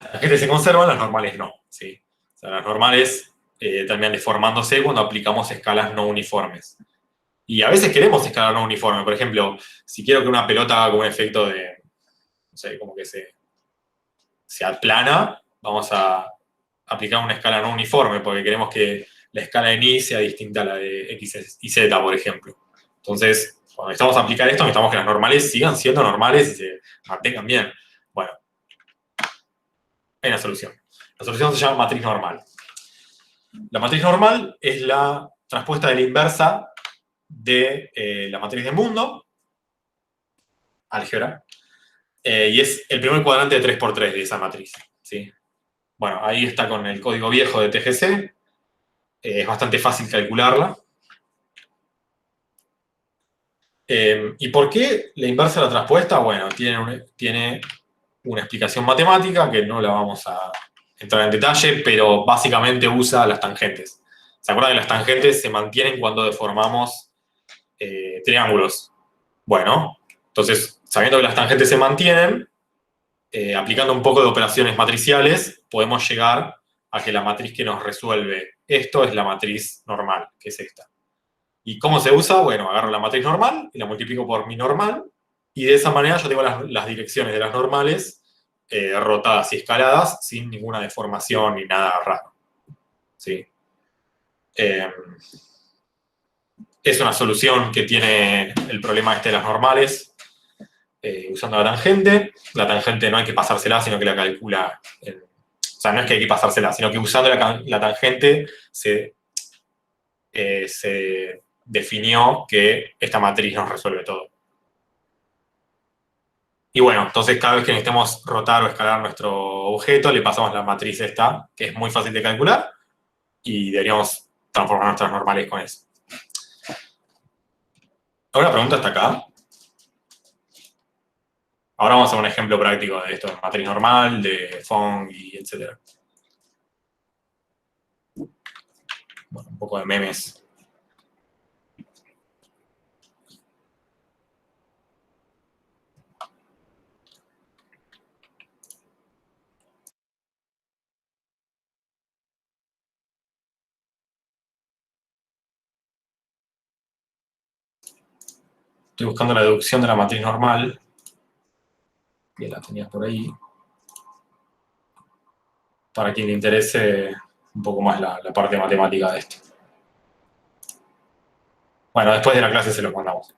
Las tangentes se conservan, las normales no, ¿sí? O sea, las normales terminan deformándose cuando aplicamos escalas no uniformes. Y a veces queremos escalar no uniforme. Por ejemplo, si quiero que una pelota haga como un efecto de, no sé, como que se aplana, vamos a aplicar una escala no uniforme, porque queremos que la escala en Y sea distinta a la de X y Z, por ejemplo. Entonces, cuando necesitamos aplicar esto, necesitamos que las normales sigan siendo normales y se mantengan bien. Bueno, hay una solución. La solución se llama matriz normal. La matriz normal es la transpuesta de la inversa de la matriz del mundo, álgebra, y es el primer cuadrante de 3×3 de esa matriz, ¿sí? Bueno, ahí está con el código viejo de TGC, es bastante fácil calcularla. ¿Y por qué la inversa de la transpuesta? Bueno, tiene una explicación matemática que no la vamos a entrar en detalle, pero básicamente usa las tangentes. ¿Se acuerdan que las tangentes se mantienen cuando deformamos triángulos? Bueno, entonces, sabiendo que las tangentes se mantienen, aplicando un poco de operaciones matriciales, podemos llegar a que la matriz que nos resuelve esto es la matriz normal, que es esta. ¿Y cómo se usa? Bueno, agarro la matriz normal y la multiplico por mi normal, y de esa manera yo tengo las direcciones de las normales rotadas y escaladas sin ninguna deformación ni nada raro. ¿Sí? Es una solución que tiene el problema este de las normales, usando la tangente. La tangente no hay que pasársela, sino que la calcula. O sea, no es que hay que pasársela, sino que usando la tangente se definió que esta matriz nos resuelve todo. Y bueno, entonces cada vez que necesitemos rotar o escalar nuestro objeto, le pasamos la matriz esta, que es muy fácil de calcular, y deberíamos transformar nuestras normales con eso. ¿Alguna pregunta hasta acá? Ahora vamos a hacer un ejemplo práctico de esto, de matriz normal, de Phong y etc. Bueno, un poco de memes. Estoy buscando la deducción de la matriz normal. Que la tenía por ahí. Para quien le interese un poco más la parte matemática de esto. Bueno, después de la clase se los mandamos.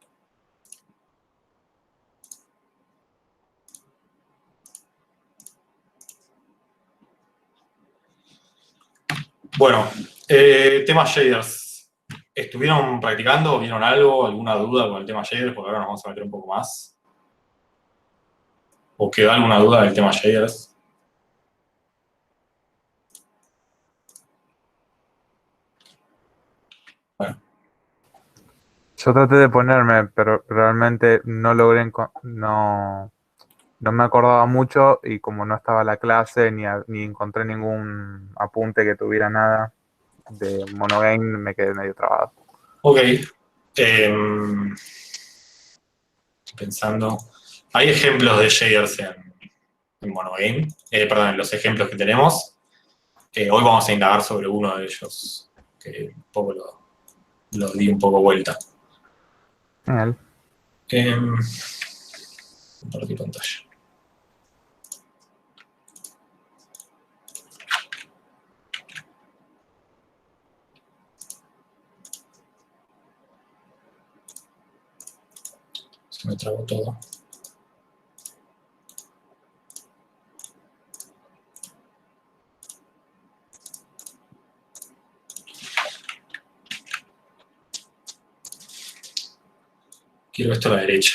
Bueno, tema shaders. ¿Estuvieron practicando? ¿Vieron algo? ¿Alguna duda con el tema shaders? Porque ahora nos vamos a meter un poco más. ¿O quedó alguna duda del tema shaders? Bueno. Yo traté de ponerme, pero realmente no logré, no me acordaba mucho y como no estaba la clase ni encontré ningún apunte que tuviera nada de Monogame, me quedé medio trabado. Ok. Pensando. Hay ejemplos de shaders en Monogame. Perdón, en los ejemplos que tenemos. Hoy vamos a indagar sobre uno de ellos, que un poco lo di un poco vuelta. Genial. Compartir pantalla. Se me trabó todo. Quiero esto a la derecha.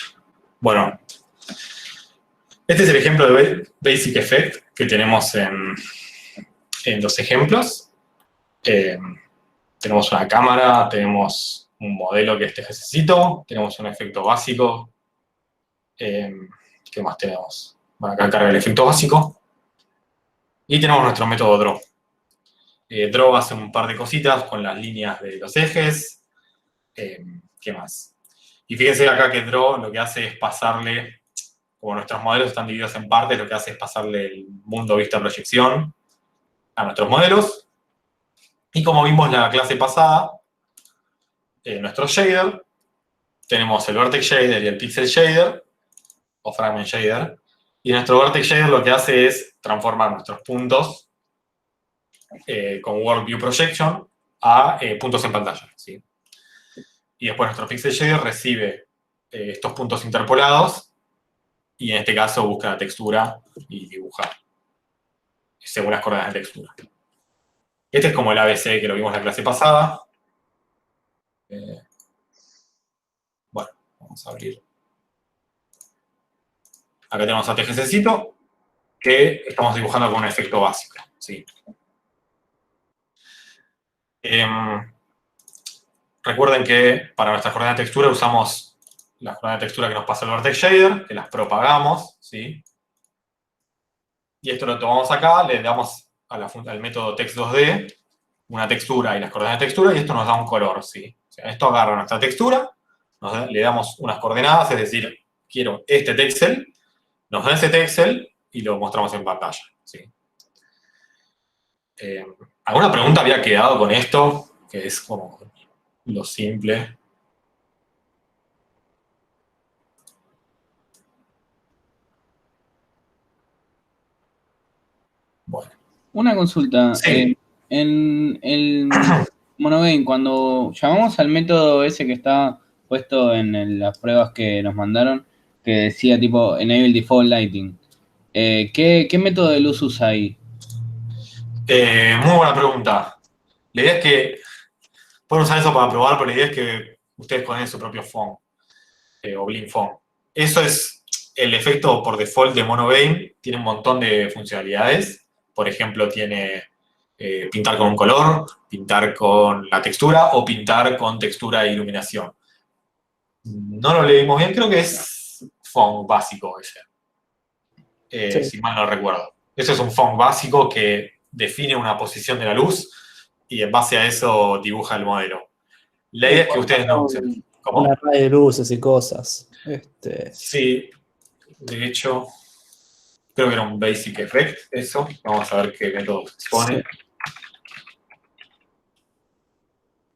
Bueno, este es el ejemplo de Basic Effect que tenemos en los ejemplos. Tenemos una cámara, tenemos un modelo que es TGCcito, tenemos un efecto básico. ¿Qué más tenemos? Bueno, acá carga el efecto básico. Y tenemos nuestro método Draw. Draw hace un par de cositas con las líneas de los ejes. ¿Qué más? Y fíjense acá que Draw lo que hace es pasarle, como nuestros modelos están divididos en partes, lo que hace es pasarle el mundo vista proyección a nuestros modelos. Y como vimos en la clase pasada, nuestro shader, tenemos el vertex shader y el pixel shader, o fragment shader, y nuestro vertex shader lo que hace es transformar nuestros puntos con World View Projection a puntos en pantalla, ¿sí? Y después nuestro pixel shader recibe estos puntos interpolados y en este caso busca la textura y dibuja según las coordenadas de textura. Este es como el ABC que lo vimos en la clase pasada. Bueno, vamos a abrir. Acá tenemos a TGCcito, que estamos dibujando con un efecto básico, ¿sí? Recuerden que para nuestras coordenadas de textura usamos las coordenadas de textura que nos pasa el vertex shader, que las propagamos, ¿sí? Y esto lo tomamos acá, le damos al método text2d una textura y las coordenadas de textura, y esto nos da un color, ¿sí? O sea, esto agarra nuestra textura, le damos unas coordenadas, es decir, quiero este texel, nos da ese texel y lo mostramos en pantalla, ¿sí? ¿Alguna pregunta había quedado con esto? Que es como lo simple. Bueno. Una consulta. Sí. En el Monogame, cuando llamamos al método ese que está puesto en las pruebas que nos mandaron, que decía tipo Enable Default Lighting, ¿qué método de luz usa ahí? Muy buena pregunta. La idea es que pueden usar eso para probar, pero la idea es que ustedes ponen su propio font o Blink Font. Eso es el efecto por default de Monogame. Tiene un montón de funcionalidades. Por ejemplo, tiene pintar con un color, pintar con la textura o pintar con textura e iluminación. No lo leímos bien, creo que es font básico ese, Sí. si mal no recuerdo. Eso es un font básico que define una posición de la luz y en base a eso dibuja el modelo. La idea es que ustedes no usen. ¿Cómo? Una array de luces y cosas. Sí, de hecho, creo que era un basic effect eso. Vamos a ver qué método se expone. Sí.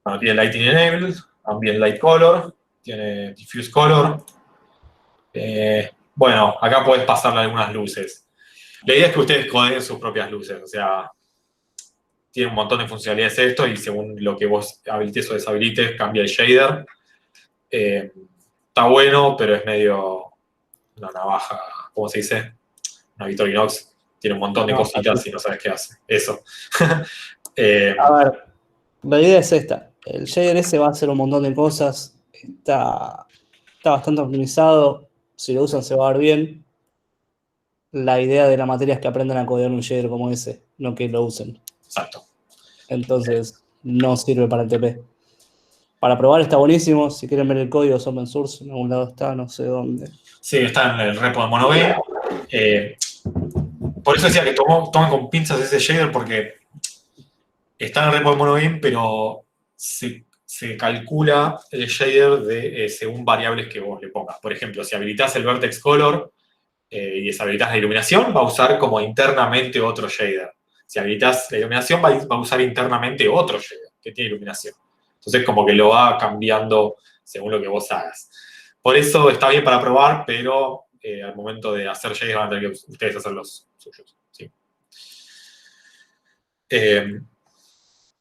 Bueno, tiene Lighting Enabled, Ambient Light Color, tiene Diffuse Color. Bueno, acá puedes pasarle algunas luces. La idea es que ustedes codeen sus propias luces, o sea, tiene un montón de funcionalidades esto y según lo que vos habilites o deshabilites, cambia el shader. Está bueno, pero es medio una navaja, ¿cómo se dice? Una Victorinox. Tiene un montón de cositas y no sabes qué hace. Eso. A ver, la idea es esta. El shader ese va a hacer un montón de cosas. Está bastante optimizado. Si lo usan se va a ver bien. La idea de la materia es que aprendan a codear un shader como ese, no que lo usen. Exacto. Entonces, no sirve para el TP. Para probar está buenísimo. Si quieren ver el código es open source. En algún lado está, no sé dónde. Sí, está en el repo de MonoGame. Por eso decía que tomen con pinzas ese shader porque está en el repo de MonoGame, pero se calcula el shader según variables que vos le pongas. Por ejemplo, si habilitás el vertex color y deshabilitás la iluminación, va a usar como internamente otro shader. Si habilitás la iluminación, va a usar internamente otro shader que tiene iluminación. Entonces, como que lo va cambiando según lo que vos hagas. Por eso está bien para probar, pero al momento de hacer shaders van a tener que ustedes hacer los suyos. ¿Sí?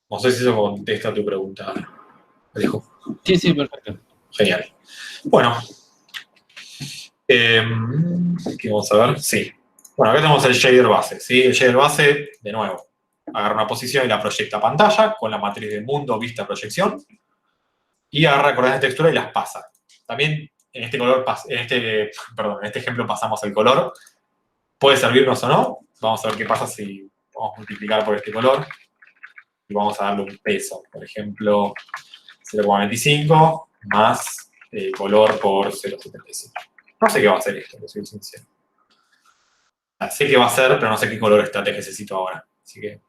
No sé si eso contesta tu pregunta, Alejo. Sí, perfecto. Genial. Bueno. ¿Qué vamos a ver? Sí. Bueno, acá tenemos el shader base. ¿Sí? El shader base, de nuevo, agarra una posición y la proyecta a pantalla con la matriz de mundo, vista, proyección. Y agarra coordenadas de textura y las pasa. También en este ejemplo pasamos el color. Puede servirnos o no. Vamos a ver qué pasa si vamos a multiplicar por este color. Y vamos a darle un peso. Por ejemplo, 0,25 más color por 0,75. No sé qué va a hacer esto, lo soy sincero. Sé qué va a hacer, pero no sé qué color está necesito ahora. Así que...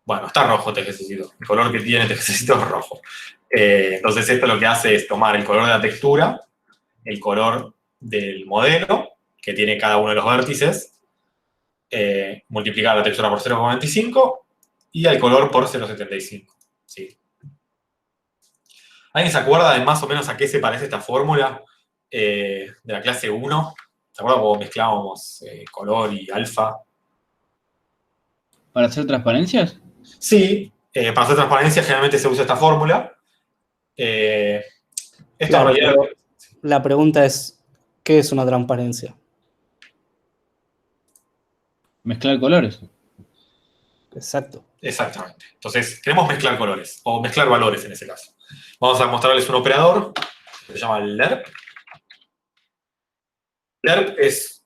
Bueno, está rojo TGCito. El color que tiene TGCito es rojo. Entonces esto lo que hace es tomar el color de la textura, el color del modelo, que tiene cada uno de los vértices, multiplicar la textura por 0,25 y el color por 0,75. ¿Sí? ¿Alguien se acuerda de más o menos a qué se parece esta fórmula de la clase 1? ¿Se acuerdan cómo mezclábamos color y alfa? ¿Para hacer transparencias? Sí, para hacer transparencia generalmente se usa esta fórmula. Claro, pero la pregunta es, ¿qué es una transparencia? Mezclar colores. Exacto. Exactamente. Entonces, queremos mezclar colores, o mezclar valores en ese caso. Vamos a mostrarles un operador que se llama LERP. LERP es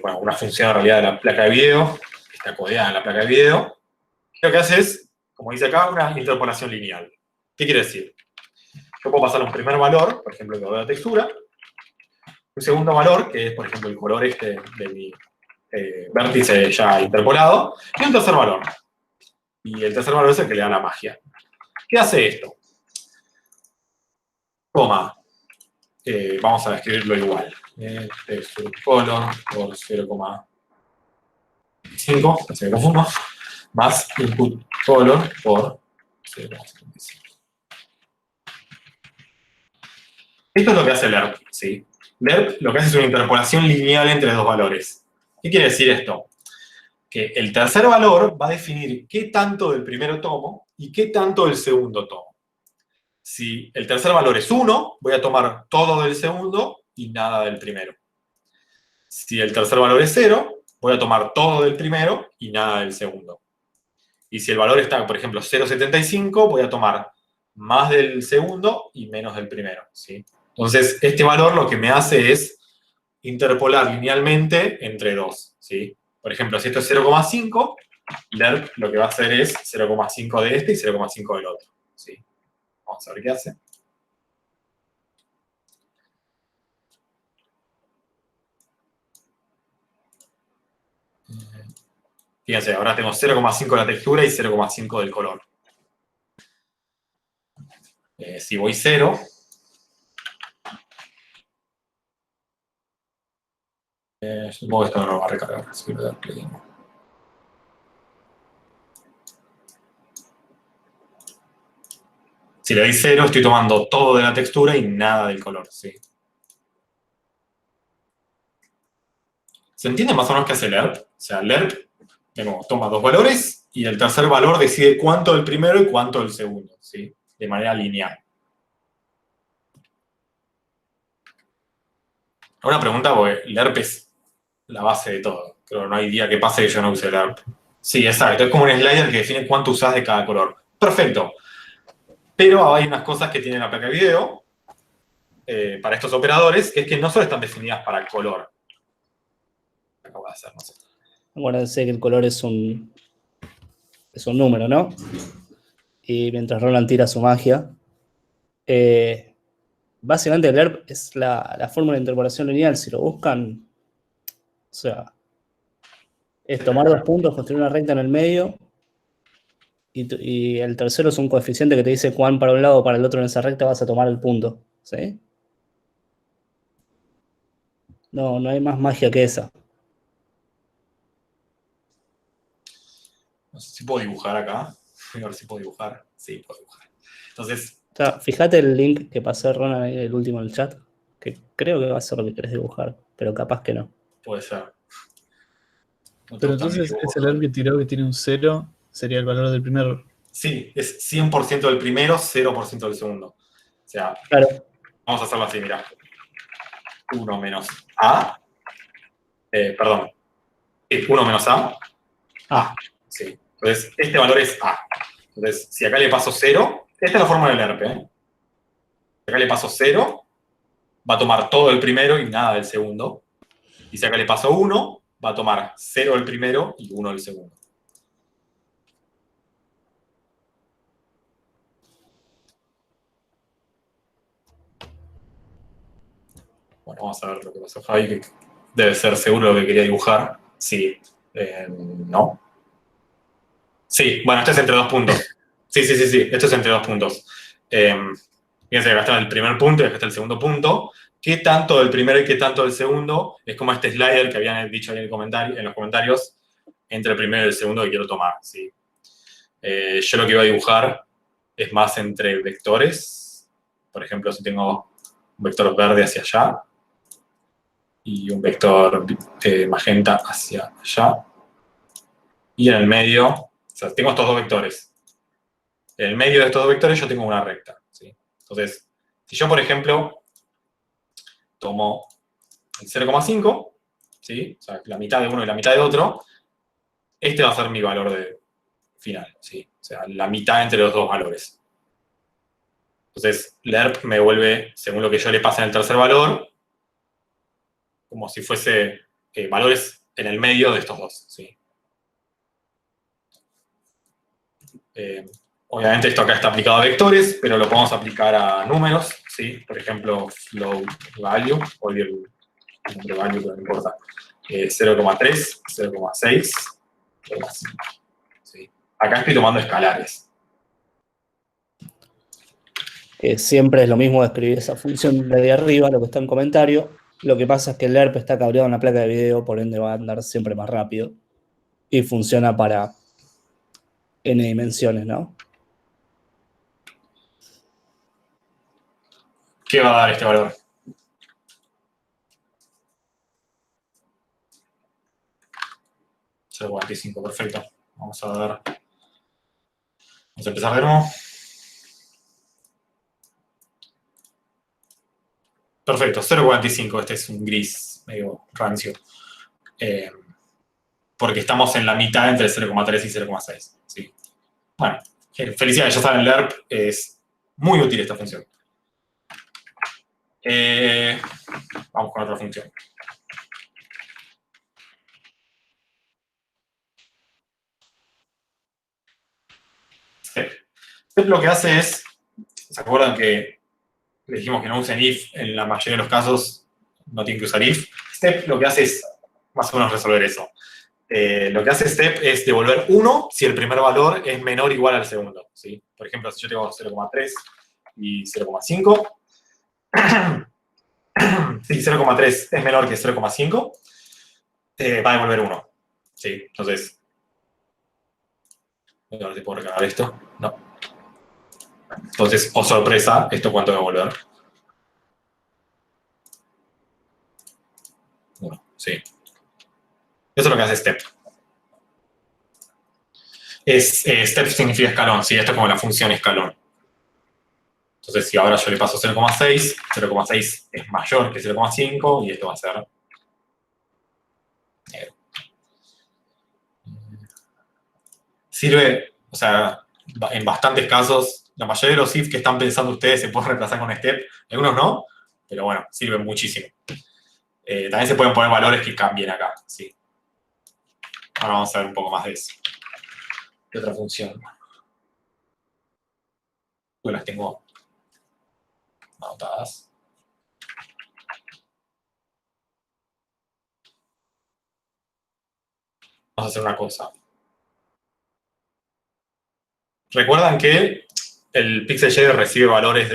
una función en realidad de la placa de video, que está codeada en la placa de video. Lo que hace es, como dice acá, una interpolación lineal. ¿Qué quiere decir? Yo puedo pasar un primer valor, por ejemplo, el color de la textura, un segundo valor, que es, por ejemplo, el color de mi vértice ya interpolado, y un tercer valor. Y el tercer valor es el que le da la magia. ¿Qué hace esto? Toma, vamos a escribirlo igual. Color por 0,5, no se me confundo, más input color por 0,75. Esto es lo que hace LERP, ¿sí? LERP lo que hace es una interpolación lineal entre dos valores. ¿Qué quiere decir esto? Que el tercer valor va a definir qué tanto del primero tomo y qué tanto del segundo tomo. Si el tercer valor es 1, voy a tomar todo del segundo y nada del primero. Si el tercer valor es 0, voy a tomar todo del primero y nada del segundo. Y si el valor está, por ejemplo, 0,75, voy a tomar más del segundo y menos del primero, ¿sí? Entonces, este valor lo que me hace es interpolar linealmente entre dos, ¿sí? Por ejemplo, si esto es 0,5, lerp lo que va a hacer es 0,5 de este y 0,5 del otro. ¿Sí? Vamos a ver qué hace. Fíjense, ahora tengo 0,5 de la textura y 0,5 del color. Si voy 0, supongo que esto no lo va a recargar. Si le doy 0, estoy tomando todo de la textura y nada del color. ¿Sí? ¿Se entiende más o menos qué hace lerp? O sea, lerp toma dos valores y el tercer valor decide cuánto del primero y cuánto del segundo. ¿Sí? De manera lineal. Una pregunta, porque lerp es la base de todo. Creo que no hay día que pase que yo no use lerp. Sí, exacto. Es como un slider que define cuánto usás de cada color. Perfecto. Pero hay unas cosas que tiene la placa de video para estos operadores, que es que no solo están definidas para el color. Acabo de hacer, no sé. Acuérdense que el color es un número, ¿no? Y mientras Roland tira su magia, básicamente el lerp es la fórmula de interpolación lineal. Si lo buscan, o sea, es tomar dos puntos, construir una recta en el medio, y el tercero es un coeficiente que te dice cuán para un lado o para el otro en esa recta vas a tomar el punto. ¿Sí? No hay más magia que esa. No sé si puedo dibujar acá. Voy a ver si puedo dibujar. Sí, puedo dibujar. Entonces, O sea, fíjate el link que pasó Ronan ahí, el último en el chat, que creo que va a ser lo que querés dibujar, pero capaz que no. puede ser. No te Pero gusta mi entonces dibujo. ese lerp que tiró que tiene un 0 sería el valor del primer. Sí, es 100% del primero, 0% del segundo. O sea, Claro. vamos a hacerlo así, mirá. 1 menos A. Perdón. 1 menos A. A. Sí. Entonces, este valor es A. Entonces, si acá le paso 0, esta es la fórmula del ERP. Si acá le paso 0, va a tomar todo el primero y nada del segundo. Y si acá le paso 1, va a tomar 0 del primero y 1 del segundo. Bueno, vamos a ver lo que pasó Javi, que debe ser seguro lo que quería dibujar. Sí. ¿No? Sí, bueno, este es entre 2 puntos. Sí, esto es entre 2 puntos. Fíjense que acá está el primer punto y acá está el segundo punto. ¿Qué tanto del primero y qué tanto del segundo? Es como este slider que habían dicho ahí en los comentarios, entre el primero y el segundo que quiero tomar. ¿Sí? Yo lo que iba a dibujar es más entre vectores. Por ejemplo, si tengo un vector verde hacia allá y un vector magenta hacia allá. Y en el medio, o sea, tengo estos dos vectores. En el medio de estos dos vectores yo tengo una recta. ¿Sí? Entonces, si yo, por ejemplo, tomo el 0,5, ¿sí? O sea, la mitad de uno y la mitad de otro, este va a ser mi valor de final. ¿Sí? O sea, la mitad entre los dos valores. Entonces, lerp me vuelve, según lo que yo le pase en el tercer valor, como si fuese valores en el medio de estos dos. ¿Sí? Obviamente esto acá está aplicado a vectores, pero lo podemos aplicar a números, ¿sí? Por ejemplo, float value, o el nombre value, pero no importa. 0,3, 0,6, 0,5. ¿Sí? Acá estoy tomando escalares. Siempre es lo mismo describir esa función de ahí arriba, lo que está en comentario. Lo que pasa es que el lerp está cableado en la placa de video, por ende va a andar siempre más rápido. Y funciona para n dimensiones, ¿no? ¿Qué va a dar este valor? $0,45, perfecto. Vamos a ver. Vamos a empezar de nuevo. Perfecto, 0,45. Este es un gris medio rancio. Porque estamos en la mitad entre 0,3 y 0,6. ¿Sí? Bueno, felicidades, ya saben, lerp es muy útil esta función. Vamos con otra función. Step lo que hace es, ¿se acuerdan que le dijimos que no usen if? En la mayoría de los casos no tienen que usar if. Step lo que hace es más o menos resolver eso. Lo que hace Step es devolver 1 si el primer valor es menor o igual al segundo, ¿sí? Por ejemplo, si yo tengo 0,3 y 0,5, si 0,3 es menor que 0,5, va a devolver 1. ¿Sí? Entonces, a ver si puedo recargar esto. No. Entonces, oh sorpresa, ¿esto cuánto va a devolver? 1. Sí. Eso es lo que hace Step. Step significa escalón, ¿sí? Esto es como la función escalón. Entonces, si ahora yo le paso 0,6, 0,6 es mayor que 0,5 y esto va a ser negro. Sirve, o sea, en bastantes casos, la mayoría de los if que están pensando ustedes se pueden reemplazar con step, algunos no, pero bueno, sirven muchísimo. También se pueden poner valores que cambien acá, ¿sí? Ahora vamos a ver un poco más de eso. ¿Qué otra función? Yo las tengo anotadas. Vamos a hacer una cosa. Recuerdan que el pixel shader recibe valores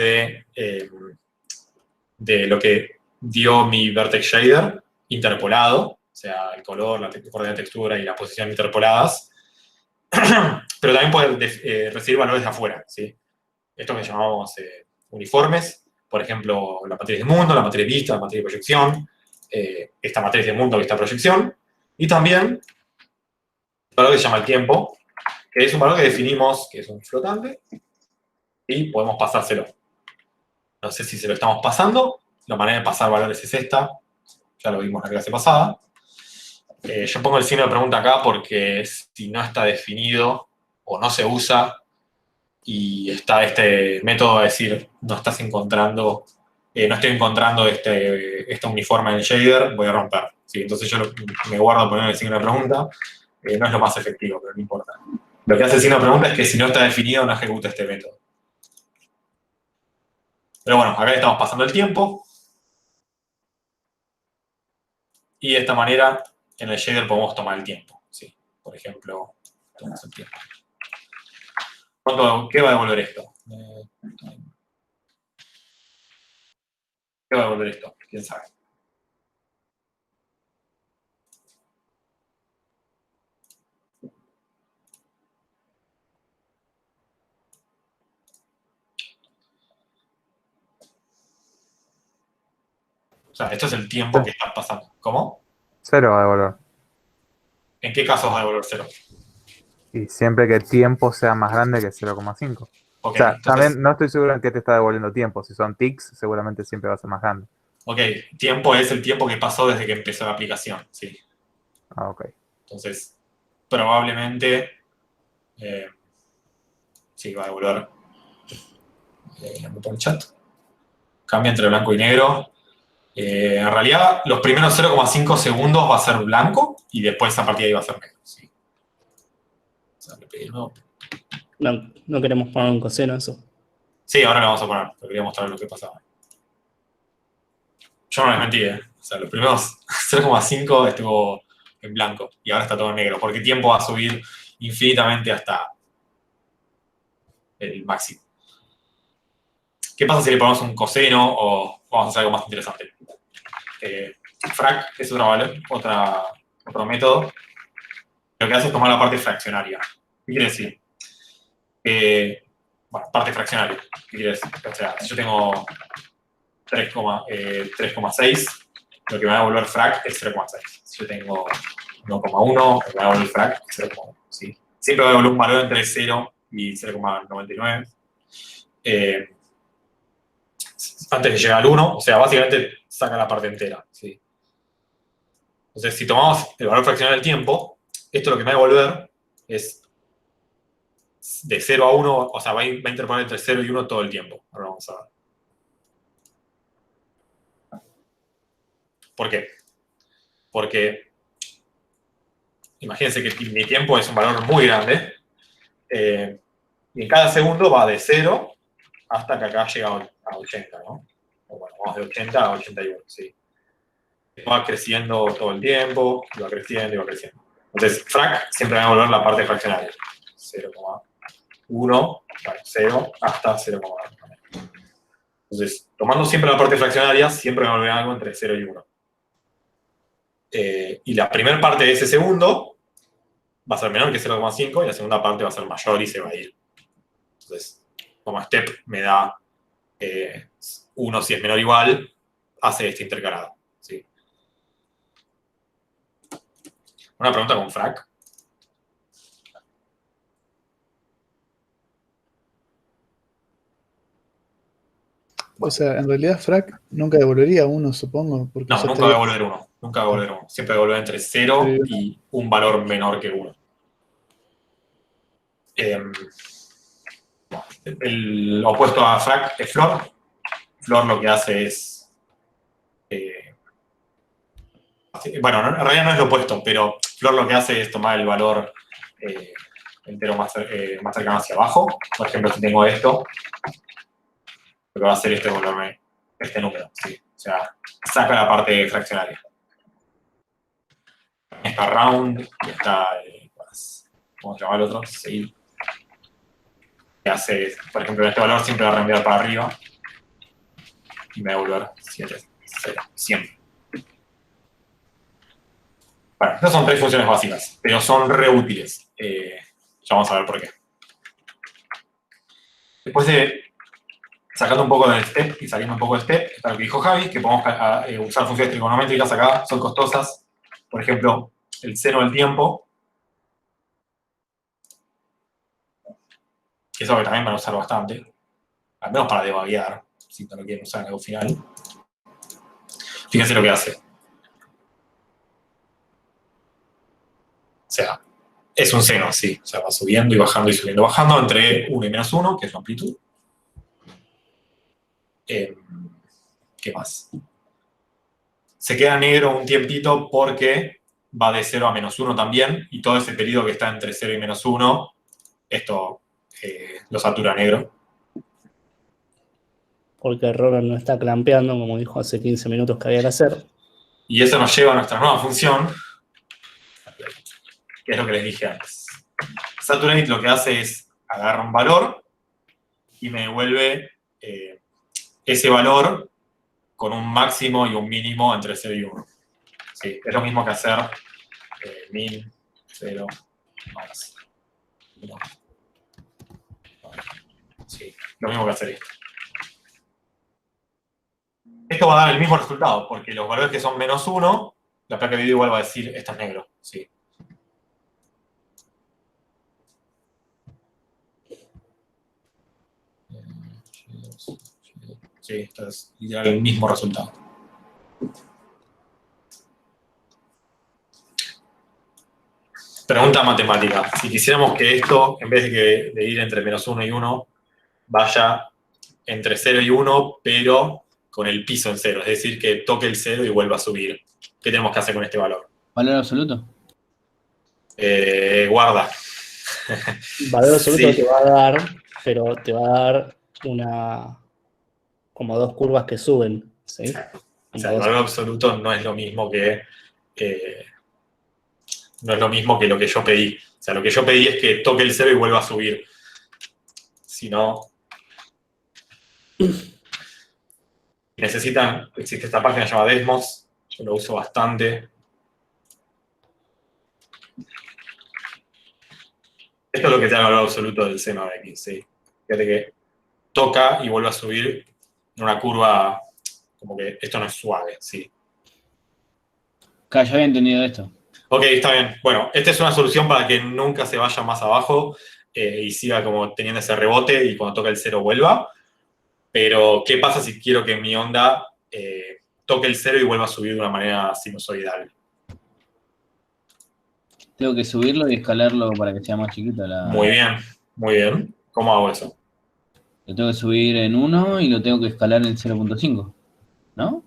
de lo que dio mi vertex shader interpolado, o sea, el color, la coordenada de textura y la posición interpoladas, pero también puede recibir valores de afuera, ¿sí? Esto que llamamos uniformes, por ejemplo, la matriz de mundo, la matriz de vista, la matriz de proyección, esta matriz de mundo, vista, proyección, y también un valor que se llama el tiempo, que es un valor que definimos que es un flotante, y podemos pasárselo. No sé si se lo estamos pasando, la manera de pasar valores es esta, ya lo vimos en la clase pasada. Yo pongo el signo de pregunta acá porque si no está definido o no se usa y está este método de decir no estás encontrando, no estoy encontrando este uniforme en el shader, voy a romper. ¿Sí? Entonces yo me guardo poner el signo de pregunta, no es lo más efectivo, pero no importa. Lo que hace el signo de pregunta es que si no está definido no ejecuta este método. Pero bueno, acá le estamos pasando el tiempo. Y de esta manera, en el shader podemos tomar el tiempo. ¿Sí? Por ejemplo, tomamos el tiempo. ¿Qué va a devolver esto? ¿Qué va a devolver esto? ¿Quién sabe? O sea, esto es el tiempo que está pasando. ¿Cómo? 0 va a devolver. ¿En qué casos va a devolver 0? Y siempre que el tiempo sea más grande que 0,5. Ok, O sea, entonces, también no estoy seguro en qué te está devolviendo tiempo. Si son ticks, seguramente siempre va a ser más grande. ok, tiempo es el tiempo que pasó desde que empezó la aplicación. Sí. Ah, ok. Entonces, probablemente, sí, va a devolver. Me pongo el chat. Cambia entre blanco y negro. En realidad, los primeros 0,5 segundos va a ser blanco y después a partir de ahí va a ser negro. ¿Sí? O sea, le pedí de nuevo. No queremos poner un coseno eso. Sí, ahora lo vamos a poner. Te quería mostrar lo que pasaba. Yo no les mentí, ¿eh? O sea, los primeros 0,5 estuvo en blanco y ahora está todo en negro, porque el tiempo va a subir infinitamente hasta el máximo. ¿Qué pasa si le ponemos un coseno o vamos a hacer algo más interesante? Frac es otro método. Lo que hace es tomar la parte fraccionaria. ¿Qué quiere decir? Bueno, parte fraccionaria. ¿Qué quiere decir? O sea, si yo tengo 3,6, lo que me va a devolver frac es 0,6. Si yo tengo 1,1, me va a devolver frac 0,1. ¿Sí? Siempre va a devolver un valor entre 0 y 0,99. Antes de llegar al 1, o sea, básicamente saca la parte entera. ¿Sí? Entonces, si tomamos el valor fraccionario del tiempo, esto lo que me va a devolver es de 0 a 1, o sea, va a interpolar entre 0 y 1 todo el tiempo. Ahora vamos a ver. ¿Por qué? Porque imagínense que mi tiempo es un valor muy grande. Y en cada segundo va de 0 hasta que acá llega a 80, ¿no? O bueno, vamos de 80 a 81, sí. Va creciendo todo el tiempo, y va creciendo y va creciendo. Entonces, frac siempre va a volver la parte fraccionaria. 0,1, 0, hasta 0,1. Entonces, tomando siempre la parte fraccionaria, siempre va a volver algo entre 0 y 1. Y la primera parte de ese segundo va a ser menor que 0,5 y la segunda parte va a ser mayor y se va a ir. Entonces, como step me da 1 si es menor o igual, hace este intercalado. ¿Sí? Una pregunta con frac. O sea, en realidad frac nunca devolvería 1, supongo. Porque No, ya nunca va a estaría- devolver 1. Nunca va a devolver 1. Siempre va a devolver entre 0 y un valor menor que 1. El opuesto a frac es floor. Floor lo que hace es... bueno, en realidad no es lo opuesto, pero floor lo que hace es tomar el valor entero más cercano hacia abajo. Por ejemplo, si tengo esto, lo que va a hacer es devolverme este número. ¿Sí? O sea, saca la parte fraccionaria. Está round, y está... ¿cómo se llama el otro? Seguir. Que hace, por ejemplo, este valor siempre va a reenviar para arriba y me va a devolver 7, 0, siempre. Bueno, estas son 3 funciones básicas, pero son reútiles. Ya vamos a ver por qué. Después de sacando un poco del step y saliendo un poco del step, está lo que dijo Javi, que podemos usar funciones trigonométricas acá, son costosas. Por ejemplo, el seno del tiempo, que es algo que también van a usar bastante, al menos para debaguear, si no lo quieren usar en algo final. Fíjense lo que hace. O sea, es un seno, sí. O sea, va subiendo y bajando y subiendo y bajando entre 1 y menos 1, que es su amplitud. ¿Qué más? Se queda negro un tiempito porque va de 0 a menos 1 también, y todo ese periodo que está entre 0 y menos 1, esto lo satura negro. Porque el roller no está clampeando, como dijo hace 15 minutos que había que hacer. Y eso nos lleva a nuestra nueva función, que es lo que les dije antes. Saturate lo que hace es agarra un valor y me devuelve ese valor con un máximo y un mínimo entre 0 y 1. ¿Sí? Es lo mismo que hacer min 0 más 1. Sí, lo mismo que hacer esto. Esto va a dar el mismo resultado, porque los valores que son menos 1, la placa de video igual va a decir, esto es negro. Sí. Sí, esto es literal el mismo resultado. Pregunta matemática. Si quisiéramos que esto, en vez de ir entre menos 1 y 1, vaya entre 0 y 1, pero con el piso en 0, es decir, que toque el 0 y vuelva a subir. ¿Qué tenemos que hacer con este valor? ¿Valor absoluto? Guarda. Valor absoluto Sí. te va a dar, pero te va a dar como 2 curvas que suben, ¿sí? O sea, el valor absoluto no es lo mismo que lo que yo pedí. O sea, lo que yo pedí es que toque el 0 y vuelva a subir. Si no... Necesitan... Existe esta página llamada Desmos. Yo lo uso bastante. Esto es lo que te da el valor absoluto del seno de x, ¿sí? Fíjate que toca y vuelve a subir en una curva como que esto no es suave, ¿sí? Claro, yo había entendido esto. Ok, está bien. Bueno, esta es una solución para que nunca se vaya más abajo y siga como teniendo ese rebote y cuando toca el 0 vuelva. Pero, ¿qué pasa si quiero que mi onda toque el 0 y vuelva a subir de una manera sinusoidal? Tengo que subirlo y escalarlo para que sea más chiquito. Muy bien, muy bien. ¿Cómo hago eso? Lo tengo que subir en 1 y lo tengo que escalar en 0.5, ¿no?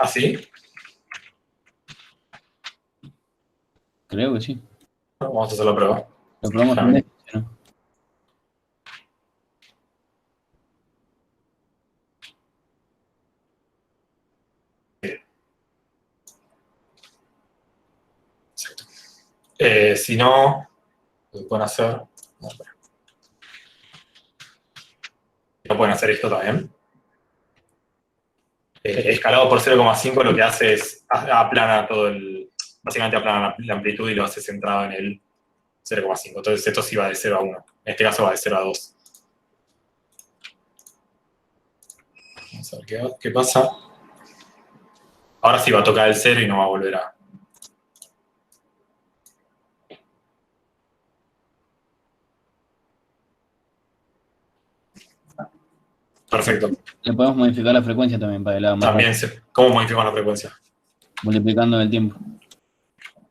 ¿Así? Creo que sí. Vamos a hacer la prueba. Lo probamos también. Si no, lo que pueden hacer... No pueden hacer esto también. Escalado por 0,5 lo que hace es aplana todo el... Básicamente aplana la amplitud y lo hace centrado en el 0,5. Entonces esto sí va de 0 a 1. En este caso va de 0 a 2. Vamos a ver qué pasa. Ahora sí va a tocar el 0 y no va a volver a... Perfecto. Le podemos modificar la frecuencia también para el lado más También, ¿cómo modificamos la frecuencia? multiplicando el tiempo.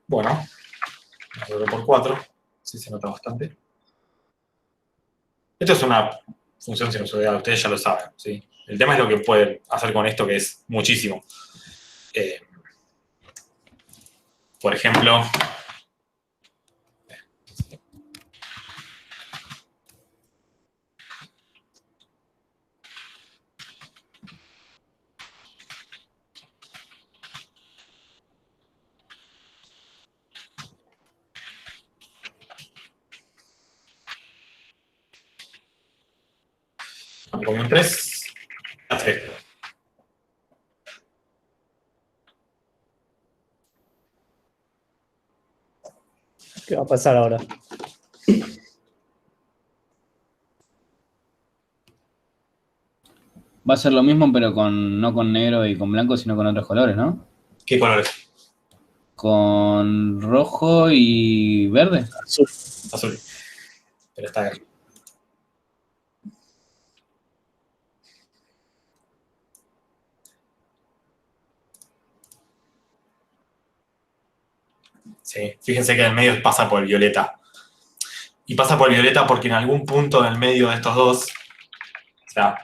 Bueno, lo por 4. Sí se nota bastante. Esto es una función sinusoidal, ustedes ya lo saben, ¿sí? El tema es lo que pueden hacer con esto, que es muchísimo. Por ejemplo, con un 3, hace esto. ¿Qué va a pasar ahora? Va a ser lo mismo, pero no con negro y con blanco, sino con otros colores, ¿no? ¿Qué colores? Con rojo y verde. Azul. Pero está bien. Sí, fíjense que en el medio pasa por el violeta. Y pasa por el violeta porque en algún punto en el medio de estos dos, o sea,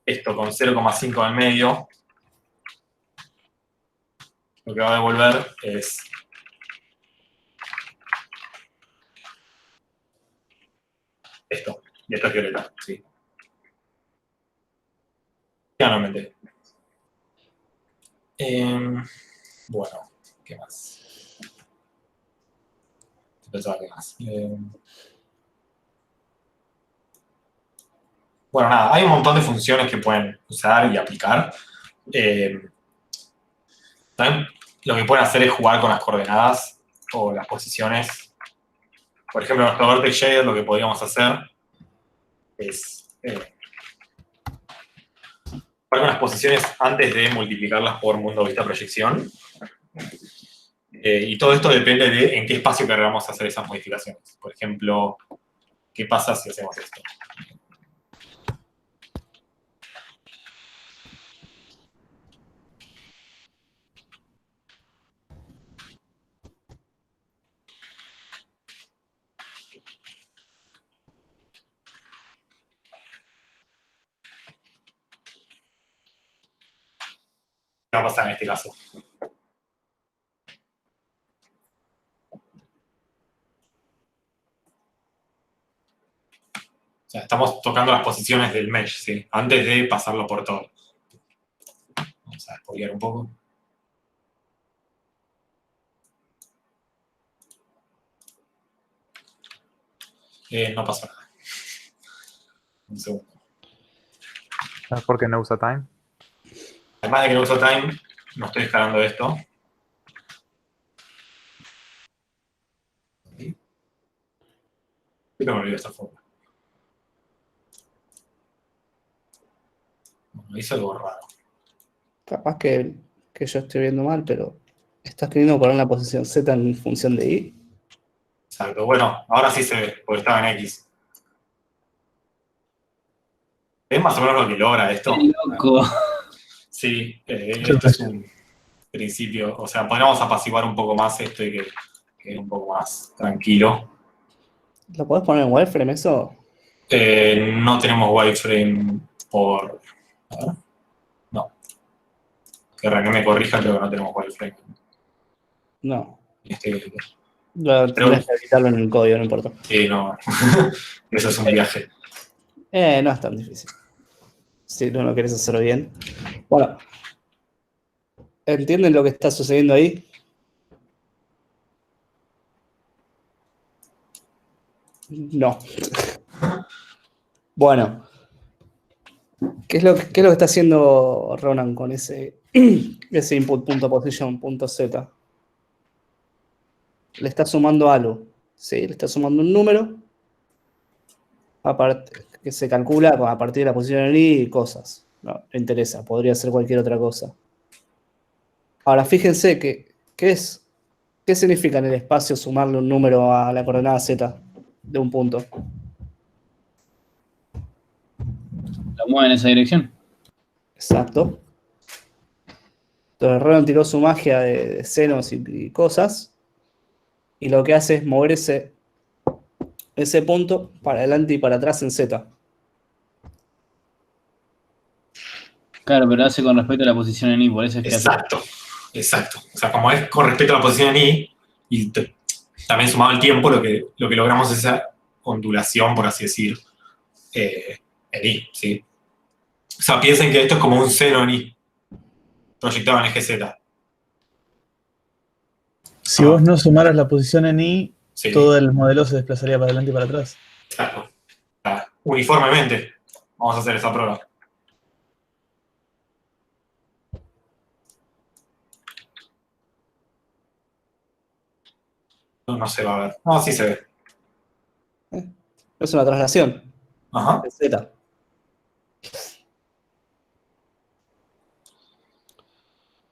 esto con 0,5 en el medio, lo que va a devolver es esto. Y esto es violeta, sí. Claramente. Bueno, ¿qué más? Pensaba que más. Bueno, nada, hay un montón de funciones que pueden usar y aplicar. También lo que pueden hacer es jugar con las coordenadas o las posiciones. Por ejemplo, en nuestro Vertex Shader lo que podríamos hacer es jugar con las posiciones antes de multiplicarlas por mundo vista proyección. Y todo esto depende de en qué espacio queramos hacer esas modificaciones. Por ejemplo, ¿qué pasa si hacemos esto? ¿Qué va a pasar en este caso? O sea, estamos tocando las posiciones del mesh, ¿sí? Antes de pasarlo por todo. Vamos a spoilear un poco. No pasó nada. Un segundo. ¿Sabes por qué no usa time? Además de que no uso time, no estoy escalando esto. Siempre me olvido de esta forma. Bueno, hice algo raro. Capaz que yo estoy viendo mal, pero estás queriendo poner la posición Z en función de Y. Exacto. Bueno, ahora sí se ve, porque estaba en X. ¿Es más o menos lo que logra esto? ¡Qué loco! Sí, esto es un principio. O sea, podríamos apaciguar un poco más esto y que quede un poco más tranquilo. ¿Lo podés poner en wireframe eso? No tenemos wireframe por... A ver. No. Que René me corrija, creo que no tenemos wireframe. No. Pero- Tendrás que editarlo en el código, no importa. Sí, no. Eso es un viaje. No es tan difícil. Si no lo querés hacer bien. Bueno. ¿Entienden lo que está sucediendo ahí? No. Bueno, ¿qué es lo que está haciendo Ronan con ese input.position.z? Le está sumando algo, ¿sí? Le está sumando un número que se calcula a partir de la posición en i y cosas. No interesa, podría ser cualquier otra cosa. Ahora, fíjense ¿qué significa en el espacio sumarle un número a la coordenada z de un punto? Lo mueve en esa dirección. Exacto. Entonces Ronan tiró su magia de senos y cosas, y lo que hace es mover ese punto para adelante y para atrás en z. Claro, pero hace con respecto a la posición en I, por eso es que hace. Exacto. O sea, como es con respecto a la posición en I, y también sumado el tiempo, lo que logramos es esa ondulación, por así decir, en I, ¿sí? O sea, piensen que esto es como un seno en I, proyectado en eje Z. Si vos no sumaras la posición en I, Sí, todo el modelo se desplazaría para adelante y para atrás. claro. Uniformemente. Vamos a hacer esa prueba. No se va a ver. No, sí se ve. Es una traslación Ajá. de z.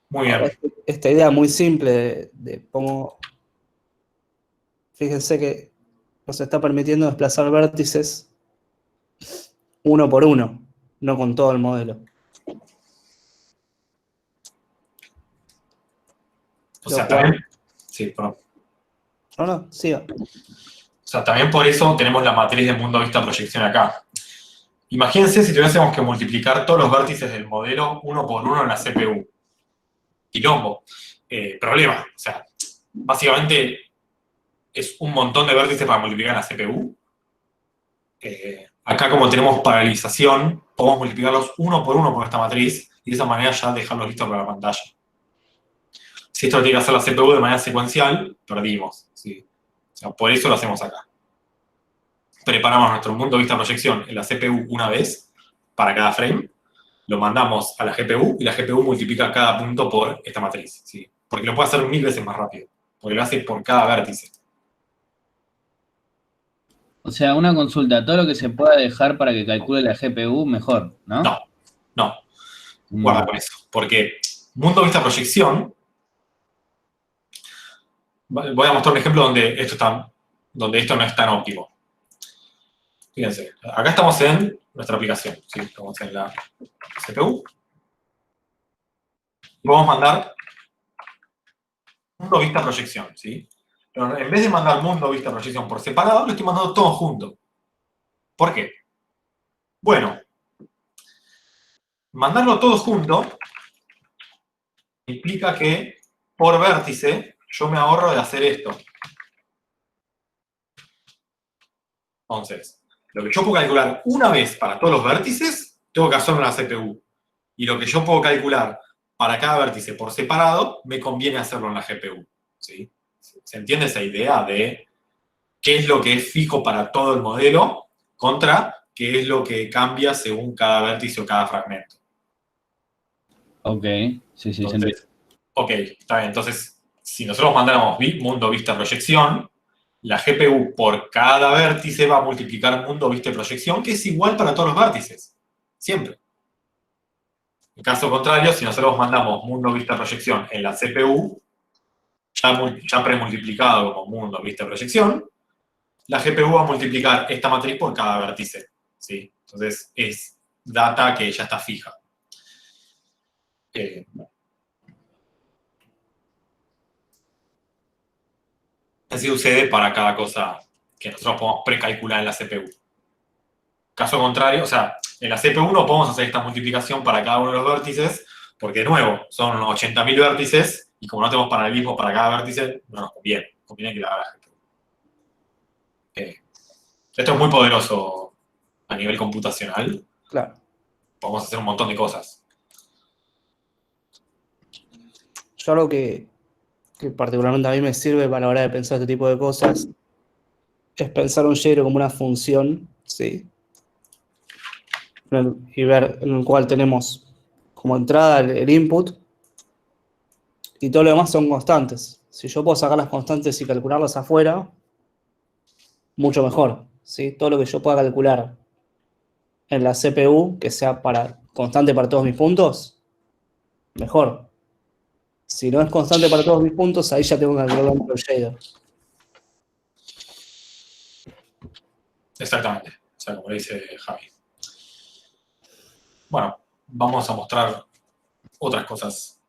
Muy bien. Ahora, esta idea muy simple de cómo, fíjense que nos está permitiendo desplazar vértices uno por uno, no con todo el modelo. O sea, Lo cual- también. Sí, perdón. No, siga. O sea, también por eso tenemos la matriz de mundo vista proyección acá. Imagínense si tuviésemos que multiplicar todos los vértices del modelo uno por uno en la CPU. Quilombo. Problema. O sea, básicamente es un montón de vértices para multiplicar en la CPU. Acá, como tenemos paralización, podemos multiplicarlos uno por esta matriz y de esa manera ya dejarlos listos para la pantalla. Si esto lo tiene que hacer la CPU de manera secuencial, perdimos. ¿Sí? O sea, por eso lo hacemos acá. Preparamos nuestro mundo vista proyección en la CPU una vez para cada frame, lo mandamos a la GPU y la GPU multiplica cada punto por esta matriz. ¿Sí? Porque lo puede hacer 1000 veces más rápido, porque lo hace por cada vértice. O sea, una consulta, todo lo que se pueda dejar para que calcule la GPU, mejor, ¿no? No. Guarda con eso. Porque mundo vista proyección, voy a mostrar un ejemplo donde esto no es tan óptimo. Fíjense, acá estamos en nuestra aplicación. ¿Sí? Estamos en la CPU. Y vamos a mandar mundo vista proyección. ¿Sí? Pero en vez de mandar mundo vista proyección por separado, lo estoy mandando todo junto. ¿Por qué? Bueno, mandarlo todo junto implica que por vértice yo me ahorro de hacer esto. Entonces, lo que yo puedo calcular una vez para todos los vértices, tengo que hacerlo en la CPU. Y lo que yo puedo calcular para cada vértice por separado, me conviene hacerlo en la GPU. ¿Sí? ¿Se entiende esa idea de qué es lo que es fijo para todo el modelo contra qué es lo que cambia según cada vértice o cada fragmento? Ok, sí, sentido. Entonces, ok, está bien. Entonces, si nosotros mandáramos mundo vista proyección, la GPU por cada vértice va a multiplicar mundo vista proyección, que es igual para todos los vértices. Siempre. En caso contrario, si nosotros mandamos mundo vista proyección en la CPU, ya premultiplicado como mundo vista proyección, la GPU va a multiplicar esta matriz por cada vértice. ¿Sí? Entonces, es data que ya está fija. Así sucede para cada cosa que nosotros podemos precalcular en la CPU. Caso contrario, o sea, en la CPU no podemos hacer esta multiplicación para cada uno de los vértices, porque de nuevo, son 80.000 vértices, y como no tenemos paralelismo para cada vértice, no nos conviene. Conviene que la haga la GPU. Esto es muy poderoso a nivel computacional. Claro. Podemos hacer un montón de cosas. Yo algo que particularmente a mí me sirve para la hora de pensar este tipo de cosas es pensar un shader como una función, ¿sí? Y ver en el cual tenemos como entrada el input y todo lo demás son constantes. Si yo puedo sacar las constantes y calcularlas afuera, mucho mejor, ¿sí? Todo lo que yo pueda calcular en la CPU, que sea constante para todos mis puntos, mejor. Si no es constante para todos mis puntos, ahí ya tengo que calcularlo dentro del shader. Exactamente, o sea, como dice Javi. Bueno, vamos a mostrar otras cosas.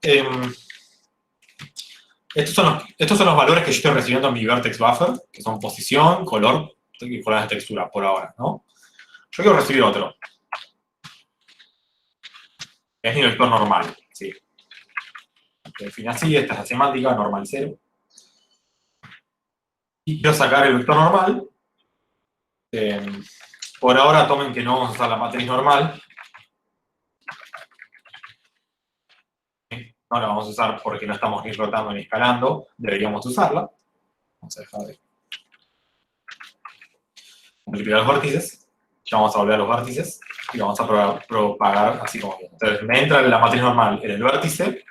Estos son los valores que yo estoy recibiendo en mi vertex buffer, que son posición, color y colores de textura por ahora, ¿no? Yo quiero recibir otro. Es mi vector normal, ¿sí? Se define así, esta es la semántica, normal 0. Y quiero sacar el vector normal. Por ahora tomen que no vamos a usar la matriz normal. No la vamos a usar porque no estamos ni rotando ni escalando. Deberíamos usarla. Vamos a dejar de multiplicar los vértices. Ya vamos a volver a los vértices y lo vamos a propagar así como viene. Entonces me entra la matriz normal en el vértice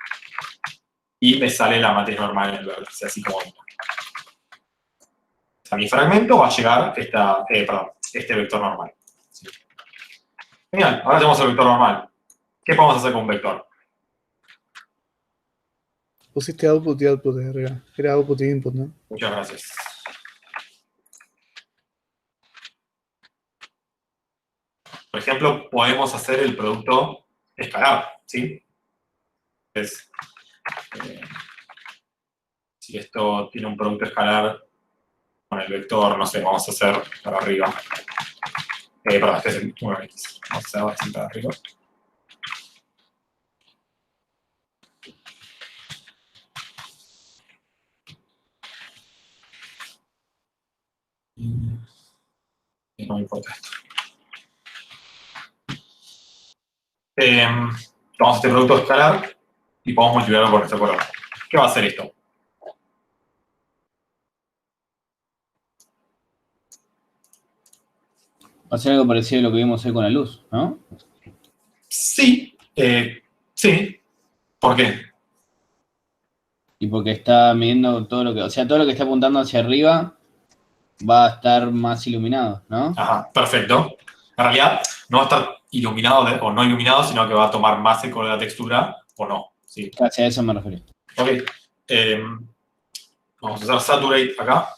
y me sale la matriz normal en el vértice, así como viene. A mi fragmento va a llegar este vector normal. ¿Sí? Genial, ahora tenemos el vector normal. ¿Qué podemos hacer con un vector? Pusiste output y output de arriba. Era output y input, ¿no? Muchas gracias. Por ejemplo, podemos hacer el producto escalar, ¿sí? Entonces, si esto tiene un producto escalar con el vector, no sé, vamos a hacer para arriba. Perdón, este es el 1x. Vamos a hacer así para arriba. Y no me importa esto. Tomamos este producto escalar y podemos multiplicarlo por este color. ¿Qué va a hacer esto? Va a ser algo parecido a lo que vimos hoy con la luz, ¿no? Sí. Sí. ¿Por qué? Y porque está midiendo todo lo que... O sea, todo lo que está apuntando hacia arriba va a estar más iluminado, ¿no? Ajá, perfecto. En realidad, no va a estar iluminado o no iluminado, sino que va a tomar más el color de la textura o no. ¿Sí? Hacia eso me referí. Ok. Vamos a usar Saturate acá.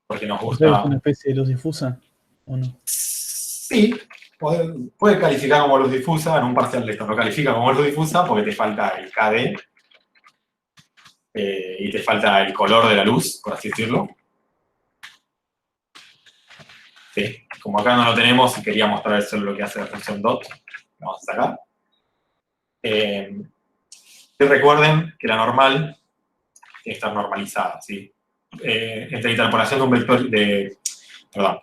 Porque nos ¿Es gusta. una especie de luz difusa o no? Sí, puede calificar como luz difusa en un parcial de esto. No califica como luz difusa porque te falta el KD y te falta el color de la luz, por así decirlo. Sí, como acá no lo tenemos y quería mostrar eso lo que hace la función dot, lo vamos a sacar. Y recuerden que la normal tiene que estar normalizada, ¿sí? Entre interpolación de un vector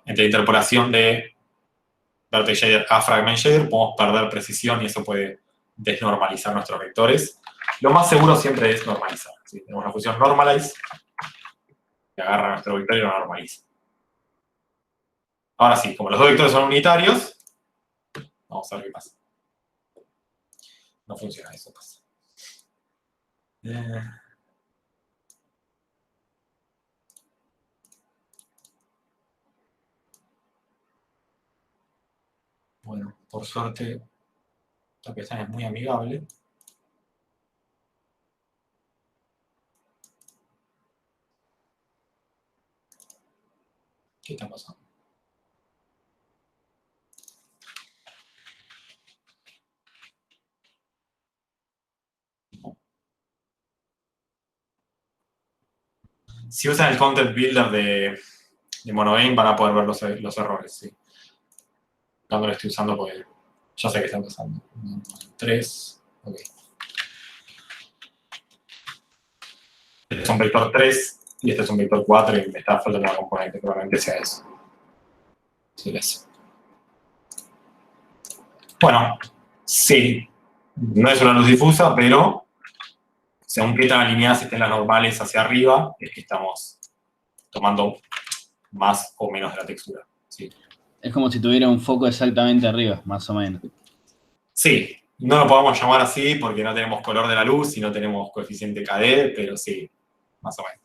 entre interpolación de vertex shader a fragment shader podemos perder precisión y eso puede desnormalizar nuestros vectores. Lo más seguro siempre es normalizar, ¿sí? Tenemos la función normalize que agarra nuestro vector y lo normaliza. Ahora sí, como los dos vectores son unitarios, vamos a ver qué pasa. No funciona eso, pasa. Bueno, por suerte, esta pestaña es muy amigable. ¿Qué está pasando? Si usan el Content Builder de Monovein van a poder ver los errores, ¿sí? Cuando lo estoy usando, pues ya sé que están pasando. 3, ok. Este es un vector 3 y este es un vector 4 y me está faltando una componente, probablemente sea eso. Sí, eso. Bueno, sí, no es una luz difusa, pero según qué tan alineadas estén las normales hacia arriba, es que estamos tomando más o menos de la textura. Sí. Es como si tuviera un foco exactamente arriba, más o menos. Sí, no lo podemos llamar así porque no tenemos color de la luz y no tenemos coeficiente KD, pero sí, más o menos.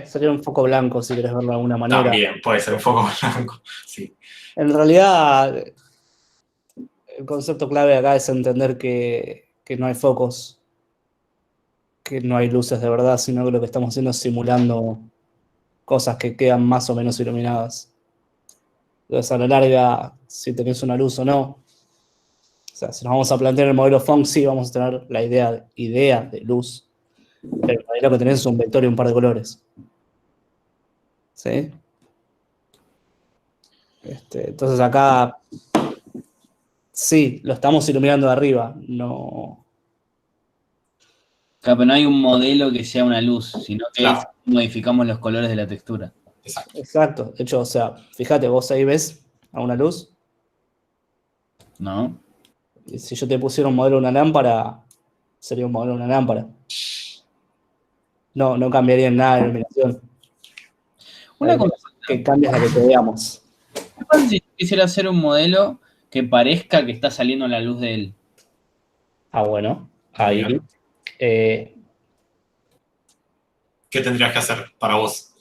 Sería un foco blanco, si querés verlo de alguna manera. También puede ser un foco blanco, sí. En realidad, el concepto clave acá es entender que no hay focos, que no hay luces de verdad, sino que lo que estamos haciendo es simulando cosas que quedan más o menos iluminadas. Entonces, a la larga, si tenés una luz o no, o sea, si nos vamos a plantear el modelo Phong, sí vamos a tener la idea de luz, pero ahí lo que tenés es un vector y un par de colores. ¿Sí? Entonces acá sí, lo estamos iluminando de arriba, no. Claro, pero no hay un modelo que sea una luz, sino que Claro. modificamos los colores de la textura. Exacto. Exacto. De hecho, o sea, fíjate, vos ahí ves a una luz, ¿No? y si yo te pusiera un modelo de una lámpara, sería un modelo de una lámpara. No cambiaría en nada la iluminación. Una cosa, Que cambias la que te veamos. ¿qué pasa si quisiera hacer un modelo que parezca que está saliendo la luz de él? Ah, bueno. Ahí. Bien. ¿Qué tendrías que hacer para vos?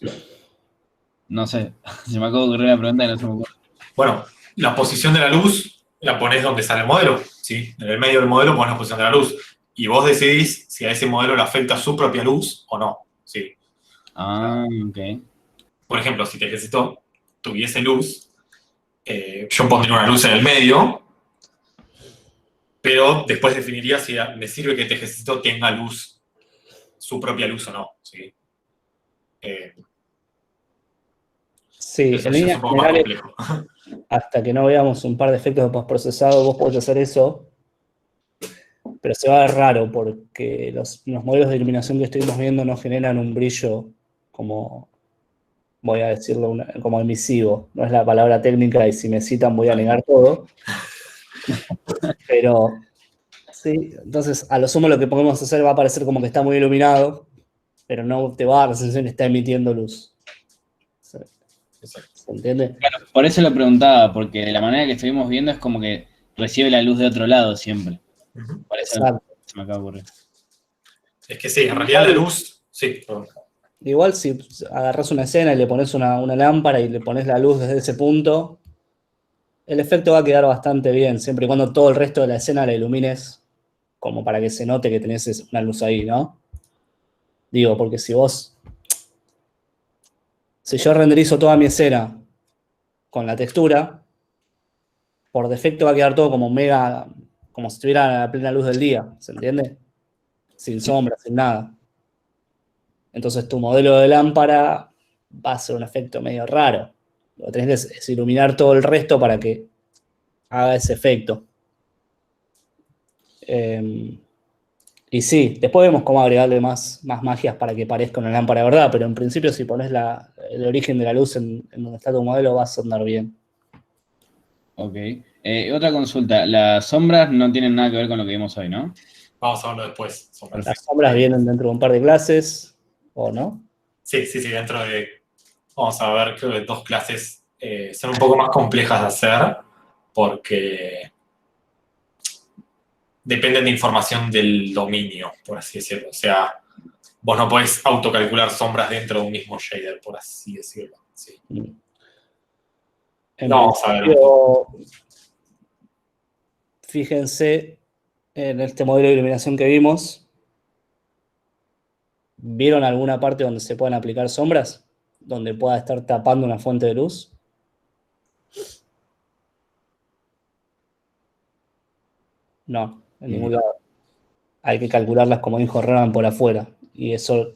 No sé, se me acaba de ocurrir la pregunta y no se me ocurre. Bueno, la posición de la luz la ponés donde sale el modelo, ¿sí? En el medio del modelo pones la posición de la luz. Y vos decidís si a ese modelo le afecta su propia luz o no, ¿sí? Ah, ok. Por ejemplo, si Tejecito tuviese luz, yo pondría una luz en el medio, pero después definiría si me sirve que Tejecito tenga luz, su propia luz o no, ¿sí? Sí, Eso en ya es líneas un poco más generales, complejo. hasta que no veamos un par de efectos de postprocesado, vos podés hacer eso, pero se va a ver raro porque los modelos de iluminación que estuvimos viendo no generan un brillo como, voy a decirlo, como emisivo. No es la palabra técnica y si me citan voy a negar todo. Pero sí, entonces a lo sumo lo que podemos hacer va a parecer como que está muy iluminado, pero no te va a dar la sensación que está emitiendo luz. ¿Se entiende? Por eso lo preguntaba, porque de la manera que estuvimos viendo es como que recibe la luz de otro lado siempre. Por eso Exacto. se me acaba de ocurrir. Es que sí, en realidad la luz, sí, perdón. Igual si agarras una escena y le pones una lámpara y le pones la luz desde ese punto, el efecto va a quedar bastante bien, siempre y cuando todo el resto de la escena la ilumines como para que se note que tenés una luz ahí, ¿no? Digo, porque si yo renderizo toda mi escena con la textura, por defecto va a quedar todo como mega, como si estuviera a plena luz del día, ¿se entiende? Sin sombra, sin nada. Entonces tu modelo de lámpara va a ser un efecto medio raro. Lo que tenés que es iluminar todo el resto para que haga ese efecto. Y sí, después vemos cómo agregarle más magias para que parezca una lámpara de verdad, pero en principio si pones el origen de la luz en donde está tu modelo vas a andar bien. Ok. Otra consulta. Las sombras no tienen nada que ver con lo que vimos hoy, ¿no? Vamos a verlo después. Sombras. Las sombras vienen dentro de un par de clases, ¿o no? Sí, dentro de, vamos a ver, creo que 2 clases son un poco más complejas de hacer porque dependen de información del dominio, por así decirlo. O sea, vos no podés autocalcular sombras dentro de un mismo shader, por así decirlo. Sí. En Vamos a ver un principio, fíjense en este modelo de iluminación que vimos. ¿Vieron alguna parte donde se puedan aplicar sombras? Donde pueda estar tapando una fuente de luz. No, en ningún lado. Hay que calcularlas, como dijo Ronan, por afuera. Y eso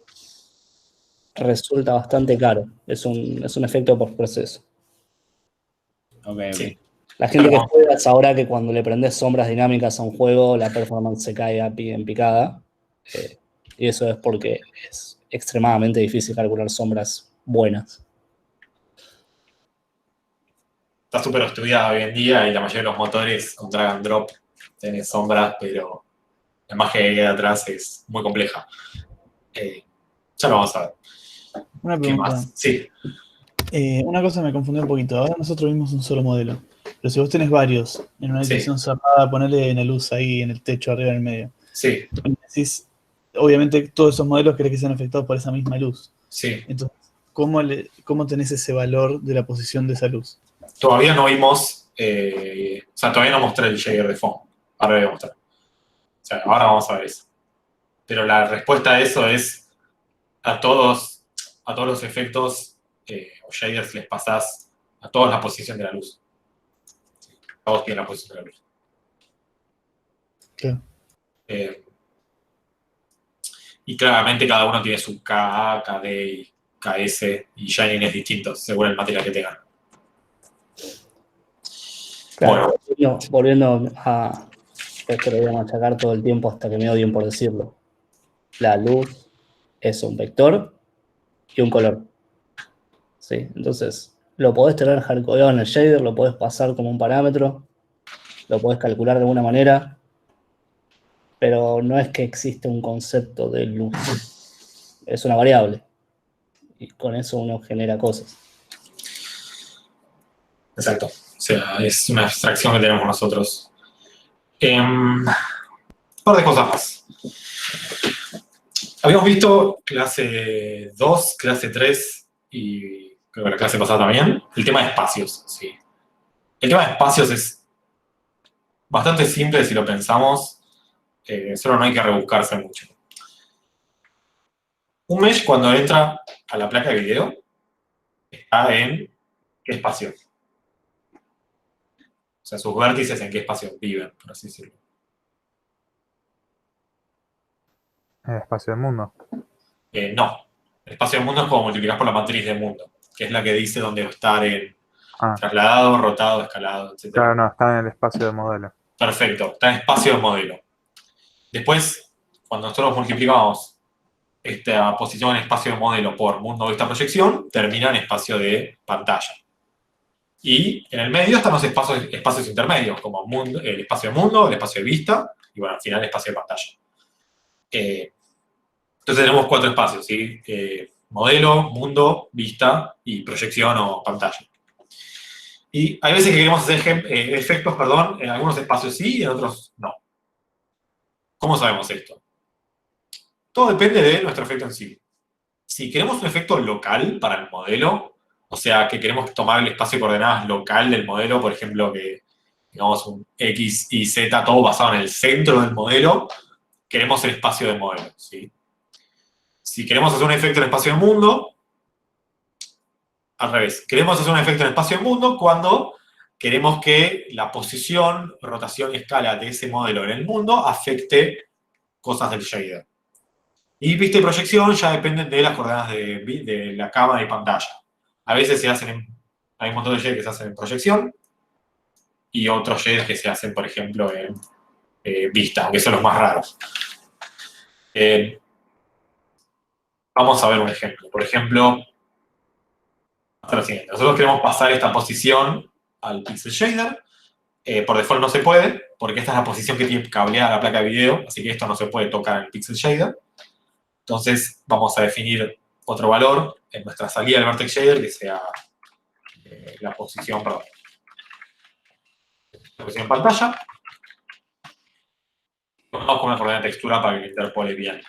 resulta bastante caro. Es un efecto postproceso. Ok. Sí. La gente que juega sabrá que cuando le prendes sombras dinámicas a un juego, la performance se cae en picada. Y eso es porque es extremadamente difícil calcular sombras buenas. Está súper estudiada hoy en día y la mayoría de los motores con drag and drop tienen sombras, pero la magia que queda atrás es muy compleja. Ya lo vamos a ver. Una ¿Qué pregunta. más? Sí, Una cosa me confundió un poquito. Ahora nosotros vimos un solo modelo. Pero si vos tenés varios en una Sí. habitación cerrada, ponerle una luz ahí en el techo, arriba en el medio. sí, Y decís, obviamente todos esos modelos querés que sean afectados por esa misma luz. sí. Entonces, ¿cómo tenés ese valor de la posición de esa luz? Todavía no vimos, o sea, todavía no mostré el shader de fondo. Ahora voy a mostrar. O sea, ahora vamos a ver eso. Pero la respuesta a eso es a todos los efectos o shaders les pasás a todos la posición de la luz. Todos tienen la posición de la luz. Claro. Y claramente cada uno tiene su KA, KD y KS y shining es distinto según el material que tengan. Claro, Bueno. volviendo a esto, lo voy a machacar todo el tiempo hasta que me odien por decirlo. La luz es un vector y un color. ¿Sí? Entonces, lo podés tener hardcodeado en el shader, lo podés pasar como un parámetro, lo podés calcular de alguna manera, pero no es que existe un concepto de luz. Es una variable. Y con eso uno genera cosas. Exacto. O sea, es una abstracción que tenemos nosotros. Un par de cosas más. Habíamos visto clase 2, clase 3 y creo que la clase pasada también, el tema de espacios. Sí. El tema de espacios es bastante simple si lo pensamos, solo no hay que rebuscarse mucho. Un mesh cuando entra a la placa de video está en qué espacio. O sea, sus vértices en qué espacio viven, por así decirlo. El espacio del mundo. No. El espacio del mundo es como multiplicar por la matriz del mundo, que es la que dice dónde va a estar en trasladado, rotado, escalado, etc. Claro, no, está en el espacio del modelo. Perfecto, está en espacio del modelo. Después, cuando nosotros multiplicamos esta posición en espacio de modelo por mundo vista proyección, termina en espacio de pantalla. Y en el medio están los espacios intermedios, como el espacio de mundo, el espacio de vista, y bueno, al final el espacio de pantalla. Entonces tenemos 4 espacios, ¿sí? Modelo, mundo, vista y proyección o pantalla. Y hay veces que queremos hacer efectos, en algunos espacios sí y en otros no. ¿Cómo sabemos esto? Todo depende de nuestro efecto en sí. Si queremos un efecto local para el modelo, o sea, que queremos tomar el espacio de coordenadas local del modelo, por ejemplo, que digamos un X y Z, todo basado en el centro del modelo, queremos el espacio del modelo, ¿sí? Si queremos hacer un efecto en el espacio del mundo, al revés, queremos hacer un efecto en el espacio del mundo cuando queremos que la posición, rotación y escala de ese modelo en el mundo afecte cosas del shader. Y vista y proyección ya dependen de las coordenadas de la cámara y pantalla. A veces hay un montón de shaders que se hacen en proyección y otros shaders que se hacen, por ejemplo, en vista, aunque son los más raros. Vamos a ver un ejemplo. Por ejemplo, hasta lo siguiente. Nosotros queremos pasar esta posición al pixel shader. Por default no se puede, porque esta es la posición que tiene cableada la placa de video, así que esto no se puede tocar en el pixel shader. Entonces vamos a definir otro valor en nuestra salida del vertex shader que sea la posición en pantalla. Vamos con una coordenada de textura para que lo interpole bien.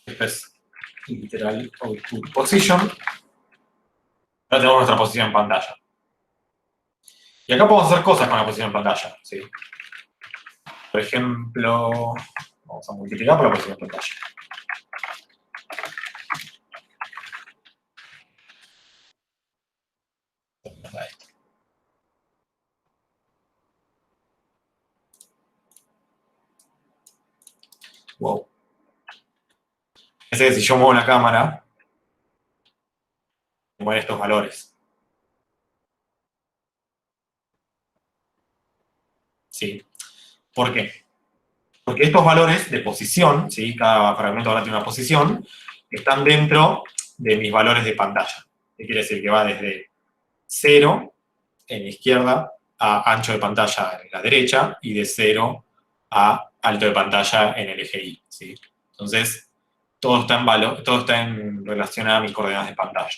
Esto es literal output position. Ahora tenemos nuestra posición en pantalla. Y acá podemos hacer cosas con la posición en pantalla, ¿sí? Por ejemplo, vamos a multiplicar por la posición en pantalla. Wow. Es que si yo muevo la cámara, mueven estos valores. ¿Sí? ¿Por qué? Porque estos valores de posición, ¿sí? Cada fragmento ahora tiene una posición, están dentro de mis valores de pantalla. ¿Qué quiere decir? Que va desde 0 en la izquierda a ancho de pantalla en la derecha y de 0 a alto de pantalla en el eje Y, ¿sí? Entonces, todo está en relación a mis coordenadas de pantalla.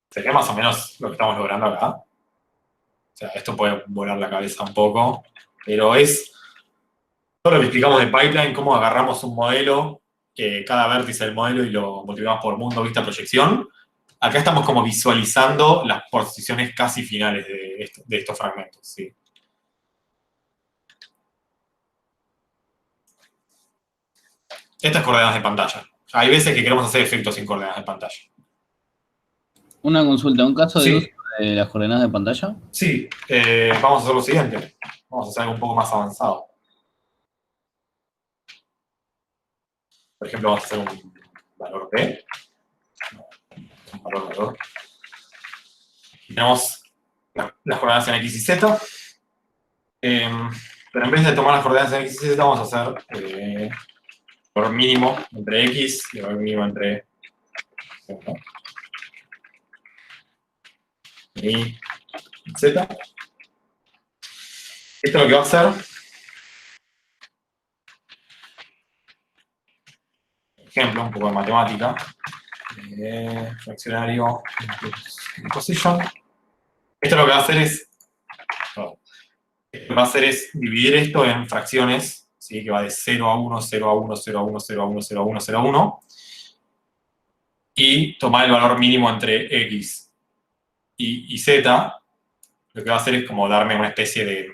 Sería más o menos lo que estamos logrando acá. O sea, esto puede volar la cabeza un poco, pero es todo lo que explicamos de pipeline, cómo agarramos un modelo, cada vértice del modelo y lo multiplicamos por mundo, vista, proyección. Acá estamos como visualizando las posiciones casi finales de estos fragmentos, ¿sí? Estas coordenadas de pantalla. Hay veces que queremos hacer efectos sin coordenadas de pantalla. Una consulta, ¿un caso de Sí. uso de las coordenadas de pantalla? Sí, vamos a hacer lo siguiente. Vamos a hacer algo un poco más avanzado. Por ejemplo, vamos a hacer un valor B. Un valor. Y tenemos las coordenadas en X y Z. Pero en vez de tomar las coordenadas en X y Z, vamos a hacer valor mínimo entre X y valor mínimo entre Y Z. Esto lo que va a hacer, ejemplo, un poco de matemática, fraccionario, position. Esto lo que va a hacer es dividir esto en fracciones, ¿sí? Que va de 0 a 1, 0 a 1, 0 a 1, 0 a 1, 0 a 1, 0 a 1, y tomar el valor mínimo entre X y Z. Lo que va a hacer es como darme una especie de...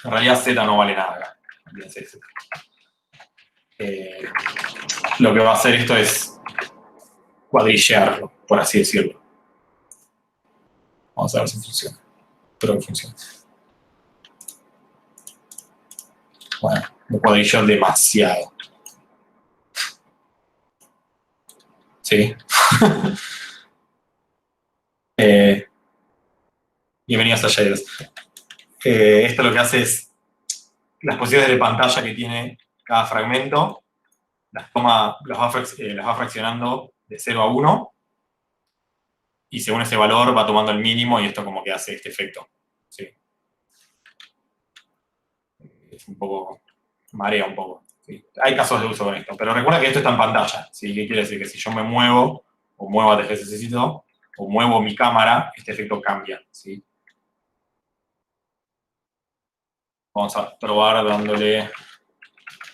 En realidad Z no vale nada acá. Lo que va a hacer esto es cuadrillearlo, por así decirlo. Vamos a ver si funciona. Espero que funcione. Bueno, lo cuadrilleo demasiado. ¿Sí? Bienvenidos a Shaders. Esto lo que hace es las posiciones de pantalla que tiene cada fragmento, las va fraccionando de 0 a 1, y según ese valor va tomando el mínimo, y esto como que hace este efecto. ¿Sí? Es un poco, marea un poco. ¿Sí? Hay casos de uso con esto, pero recuerda que esto está en pantalla. ¿Sí? ¿Qué quiere decir? Que si yo me muevo, o muevo a necesito, o muevo mi cámara, este efecto cambia. ¿Sí? Vamos a probar dándole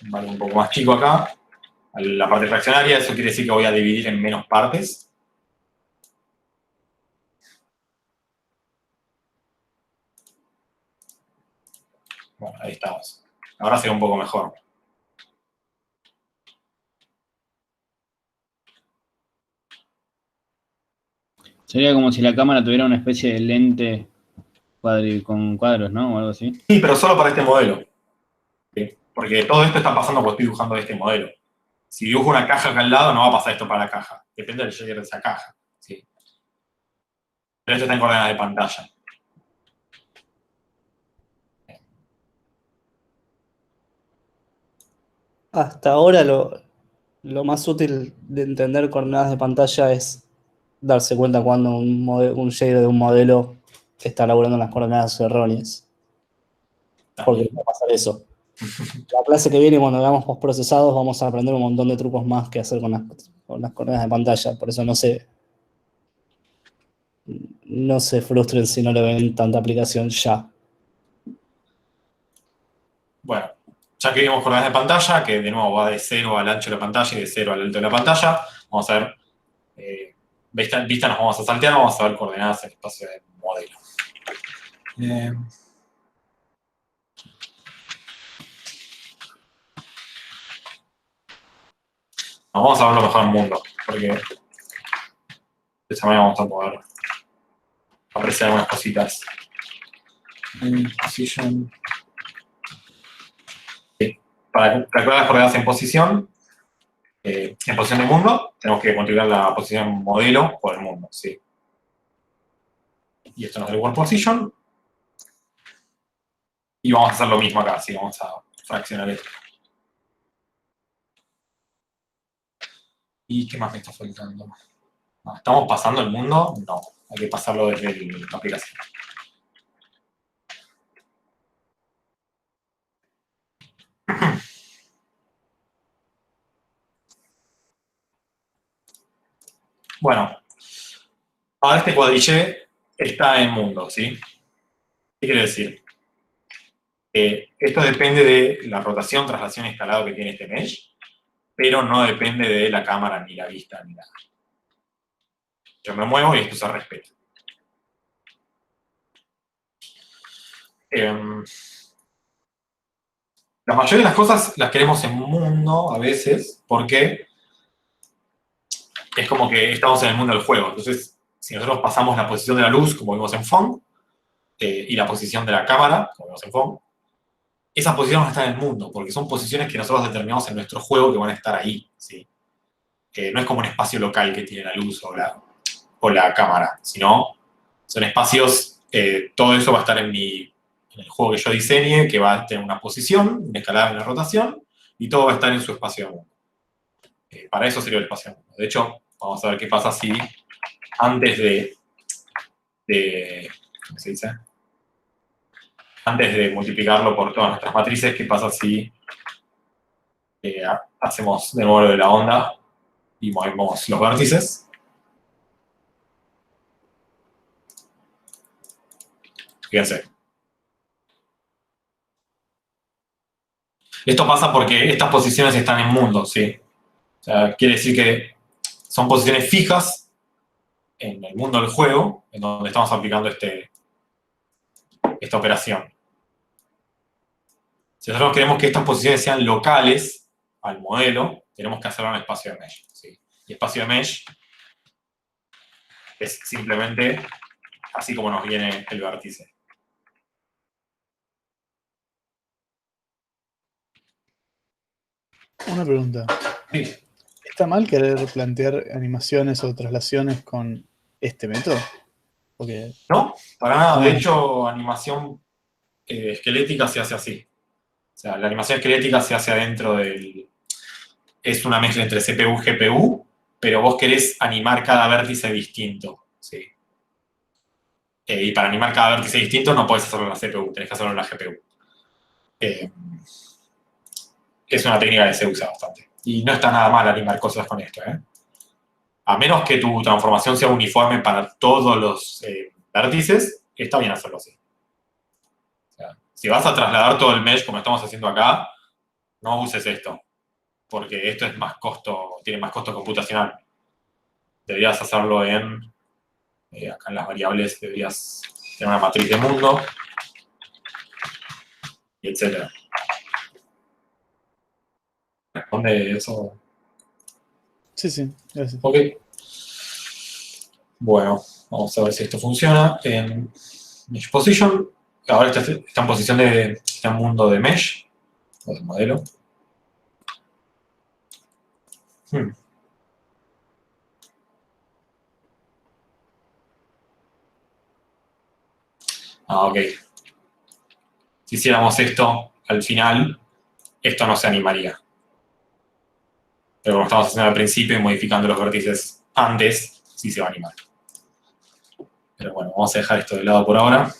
un valor un poco más chico acá, a la parte fraccionaria. Eso quiere decir que voy a dividir en menos partes. Bueno, ahí estamos. Ahora se ve un poco mejor. Sería como si la cámara tuviera una especie de lente con cuadros, ¿no? O algo así. Sí, pero solo para este modelo. ¿Sí? Porque todo esto está pasando porque estoy dibujando este modelo. Si dibujo una caja acá al lado, no va a pasar esto para la caja. Depende del shader de esa caja. ¿Sí? Pero esto está en coordenadas de pantalla. Hasta ahora lo más útil de entender coordenadas de pantalla es darse cuenta cuando un shader de un modelo está laburando en las coordenadas erróneas. Porque va a pasar eso. La clase que viene, cuando veamos postprocesados, vamos a aprender un montón de trucos más que hacer con las coordenadas de pantalla. Por eso no se frustren si no le ven tanta aplicación ya. Bueno, ya que vimos coordenadas de pantalla, que de nuevo va de 0 al ancho de la pantalla y de 0 al alto de la pantalla, vamos a ver, vista nos vamos a saltear, vamos a ver coordenadas en el espacio de modelo. Vamos a verlo mejor en mundo, porque de esa manera vamos a poder apreciar algunas cositas. Position. Sí. Para calcular las coordenadas en posición de mundo, tenemos que multiplicar la posición modelo por el mundo, ¿sí? Y esto nos da el world position. Y vamos a hacer lo mismo acá, ¿sí? Vamos a fraccionar esto. ¿Y qué más me está faltando? ¿Estamos pasando el mundo? No, hay que pasarlo desde la aplicación. Bueno, ahora este cuadrillé está en mundo, ¿sí? ¿Qué quiere decir? Esto depende de la rotación, traslación y escalado que tiene este mesh, pero no depende de la cámara, ni la vista, ni nada. Yo me muevo y esto se respeta. La mayoría de las cosas las queremos en mundo a veces, porque es como que estamos en el mundo del juego. Entonces, si nosotros pasamos la posición de la luz, como vimos en Fong, y la posición de la cámara, como vimos en Fong, esas posiciones van a estar en el mundo, porque son posiciones que nosotros determinamos en nuestro juego que van a estar ahí, ¿sí? No es como un espacio local que tiene la luz o la cámara, sino son espacios, todo eso va a estar en el juego que yo diseñe, que va a tener una posición, una escalada, una rotación, y todo va a estar en su espacio de mundo. Para eso sirve el espacio de mundo. De hecho, vamos a ver qué pasa si antes de ¿cómo se dice? Antes de multiplicarlo por todas nuestras matrices, qué pasa si hacemos de nuevo de la onda y movemos los vértices. Fíjense. Esto pasa porque estas posiciones están en mundo, ¿sí? O sea, quiere decir que son posiciones fijas en el mundo del juego, en donde estamos aplicando esta operación. Si nosotros queremos que estas posiciones sean locales al modelo, tenemos que hacerlo en espacio de mesh, ¿sí? Y espacio de mesh es simplemente así como nos viene el vértice. Una pregunta. Sí. ¿Está mal querer plantear animaciones o traslaciones con este método? Porque No, para nada. De hecho, animación esquelética se hace así. O sea, la animación esquelética se hace adentro del... Es una mezcla entre CPU y GPU, pero vos querés animar cada vértice distinto, ¿sí? Y para animar cada vértice distinto no podés hacerlo en la CPU, tenés que hacerlo en la GPU. Es una técnica que se usa bastante. Y no está nada mal animar cosas con esto, ¿eh? A menos que tu transformación sea uniforme para todos los vértices, está bien hacerlo así. O sea, si vas a trasladar todo el mesh como estamos haciendo acá, no uses esto, porque esto es más costo, tiene más costo computacional. Deberías hacerlo acá en las variables, deberías tener una matriz de mundo, y etcétera. ¿Responde eso? sí, gracias. Ok. Bueno, vamos a ver si esto funciona. En Mesh Position, ahora está en posición está en mundo de Mesh, o del modelo. Ok. Si hiciéramos esto al final, esto no se animaría. Pero como estamos haciendo al principio y modificando los vértices antes, sí se va a animar. Pero bueno, vamos a dejar esto de lado por ahora.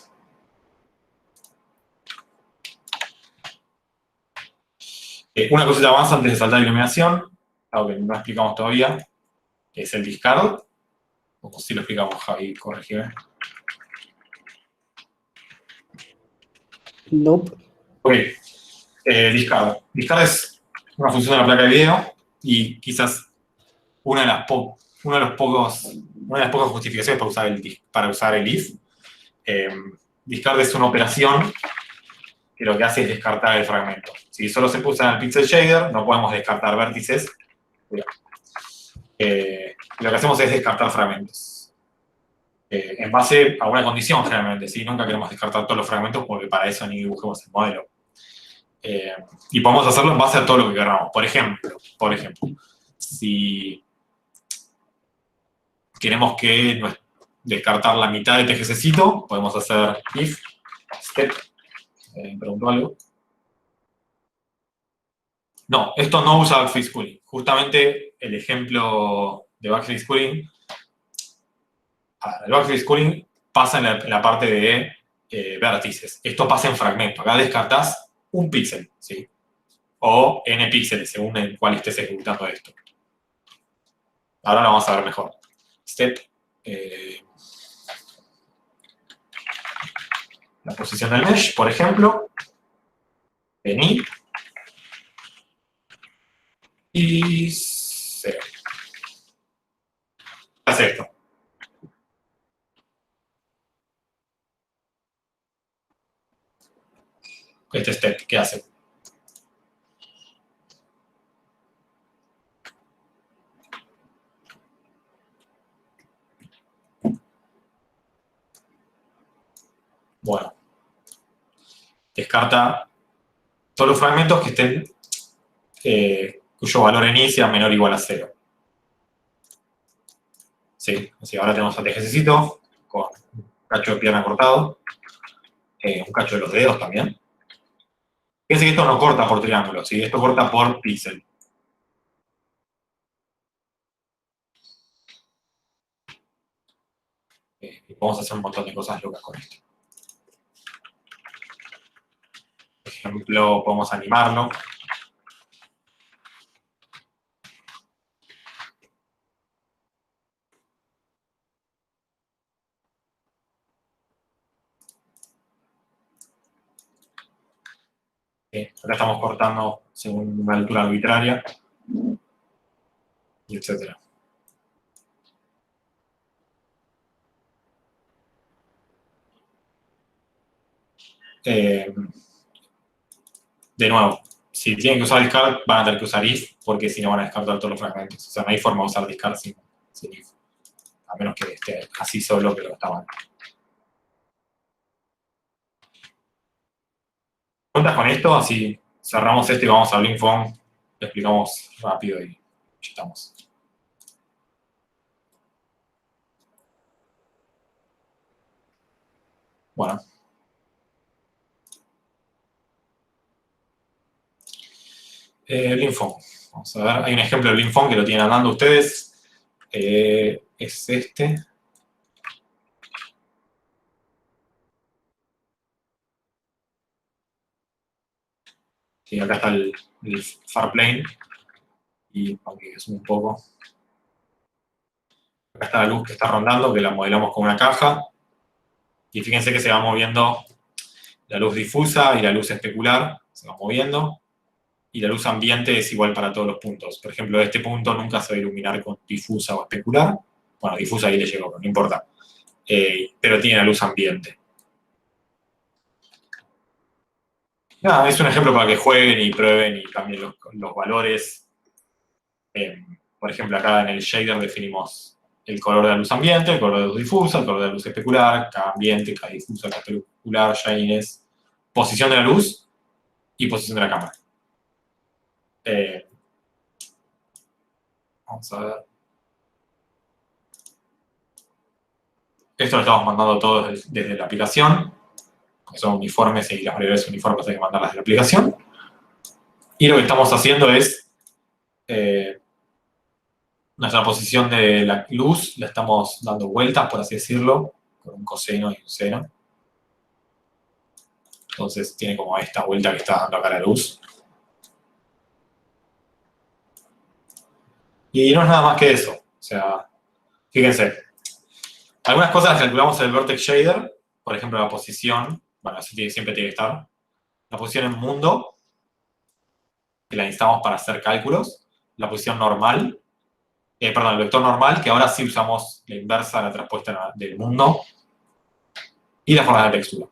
Una cosita más antes de saltar a iluminación, algo que no explicamos todavía, que es el discard. O si lo explicamos, Javi, corregime. Nope. Ok, discard. Discard es una función de la placa de video y quizás una de las pocas justificaciones para usar el if. Discard es una operación que lo que hace es descartar el fragmento. Si solo se usa en el pixel shader, no podemos descartar vértices. Lo que hacemos es descartar fragmentos. En base a una condición, generalmente. ¿Sí? Nunca queremos descartar todos los fragmentos porque para eso ni dibujemos el modelo. Y podemos hacerlo en base a todo lo que queramos. Por ejemplo, si queremos descartar la mitad de TGCcito, podemos hacer if step. ¿Preguntó algo? No, esto no usa backface cooling. Justamente el ejemplo de backface cooling, el backface cooling pasa en la parte de vértices. Esto pasa en fragmento. Acá descartás un píxel, ¿sí? o n píxeles, según en cuál estés ejecutando esto. Ahora lo vamos a ver mejor. Step, la posición del mesh, por ejemplo, vení y 0. ¿Qué hace esto? Este step, ¿qué hace? Bueno, descarta todos los fragmentos que estén, cuyo valor n sea menor o igual a 0. Sí, así ahora tenemos este ejercicio con un cacho de pierna cortado, un cacho de los dedos también. Fíjense que esto no corta por triángulo, ¿sí? Esto corta por píxel. Y podemos hacer un montón de cosas locas con esto. Por ejemplo, podemos animarlo. Acá estamos cortando según una altura arbitraria, y etc. De nuevo, si tienen que usar discard, van a tener que usar if, porque si no van a descartar todos los fragmentos. O sea, no hay forma de usar discard sin if. A menos que esté así solo, pero está mal. ¿Cuentas con esto? Así cerramos esto y vamos a Blink-Phone. Lo explicamos rápido y ya estamos. Bueno. Blink-Phone. Vamos a ver, hay un ejemplo de Blink-Phone que lo tienen andando ustedes. Es este. Sí, acá está el far plane. Y aunque es un poco. Acá está la luz que está rondando, que la modelamos con una caja. Y fíjense que se va moviendo la luz difusa y la luz especular. Se va moviendo. Y la luz ambiente es igual para todos los puntos. Por ejemplo, este punto nunca se va a iluminar con difusa o especular. Bueno, difusa ahí le llegó, pero no importa. Pero tiene la luz ambiente. Nada, es un ejemplo para que jueguen y prueben y cambien los valores. Por ejemplo, acá en el shader definimos el color de la luz ambiente, el color de la luz difusa, el color de la luz especular, cada ambiente, cada difusa, cada especular, shininess, posición de la luz y posición de la cámara. Vamos a ver. Esto lo estamos mandando todo desde la aplicación. Son uniformes y las variables uniformes hay que mandarlas de la aplicación. Y lo que estamos haciendo es nuestra posición de la luz, la estamos dando vueltas, por así decirlo, con un coseno y un seno. Entonces tiene como esta vuelta que está dando acá la luz. Y no es nada más que eso. O sea, fíjense. Algunas cosas las calculamos en el Vertex Shader. Por ejemplo, la posición. Bueno, así siempre tiene que estar. La posición en mundo, que la necesitamos para hacer cálculos. La posición normal. Perdón, el vector normal, que ahora sí usamos la inversa, la traspuesta del mundo. Y la forma de textura.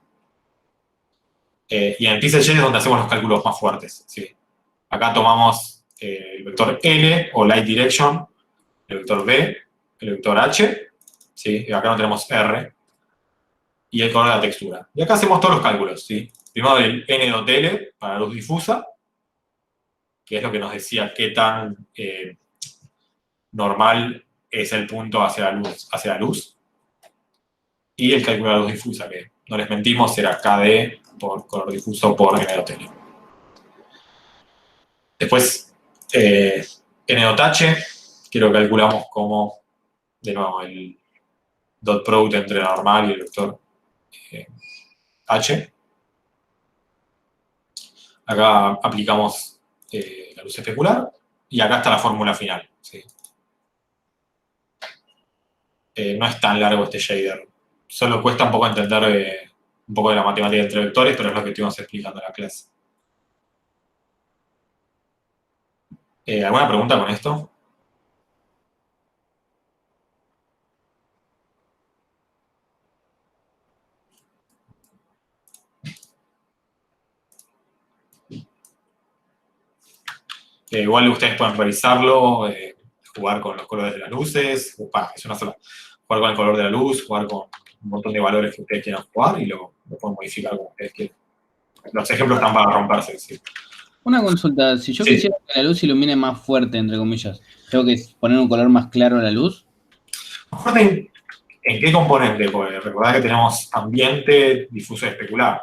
Y en el Pixel Shader es donde hacemos los cálculos más fuertes. ¿Sí? Acá tomamos el vector L, o Light Direction, el vector B, el vector H, ¿sí? Y acá no tenemos R, y el color de la textura. Y acá hacemos todos los cálculos. ¿Sí? Primero el N.L para la luz difusa, que es lo que nos decía qué tan normal es el punto hacia la luz. Y el cálculo de la luz difusa, que no les mentimos, era KD por color difuso por N.L. Después, N.H, que lo calculamos como, de nuevo, el dot product entre la normal y el vector H. Acá aplicamos la luz especular, y acá está la fórmula final. ¿Sí? No es tan largo este shader. Solo cuesta un poco entender un poco de la matemática entre vectores, pero es lo que estuvimos explicando en la clase. ¿Alguna pregunta con esto? Igual ustedes pueden revisarlo, jugar con los colores de las luces, es una sola. Jugar con el color de la luz, jugar con un montón de valores que ustedes quieran jugar y lo pueden modificar como ustedes quieran. Los ejemplos están para romperse, ¿sí? Una consulta, si yo Sí. quisiera que la luz ilumine más fuerte, entre comillas, ¿tengo que poner un color más claro a la luz? Mejor ¿en qué componente? Porque recordad que tenemos ambiente, difuso y especular.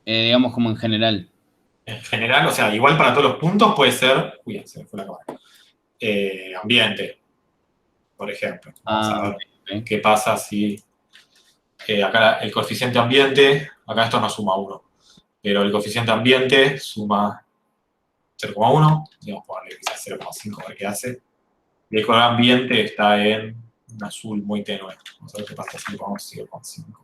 Digamos como en general. En general, o sea, igual para todos los puntos puede ser... Uy, se me fue la cámara. Ambiente, por ejemplo. Vamos a ver Ok. qué pasa si... acá el coeficiente ambiente, acá esto no suma 1, pero el coeficiente ambiente suma 0,1, digamos, ponerle quizás 0,5 a ver qué hace. Y el color ambiente está en un azul muy tenue. Vamos a ver qué pasa si le ponemos 0,5.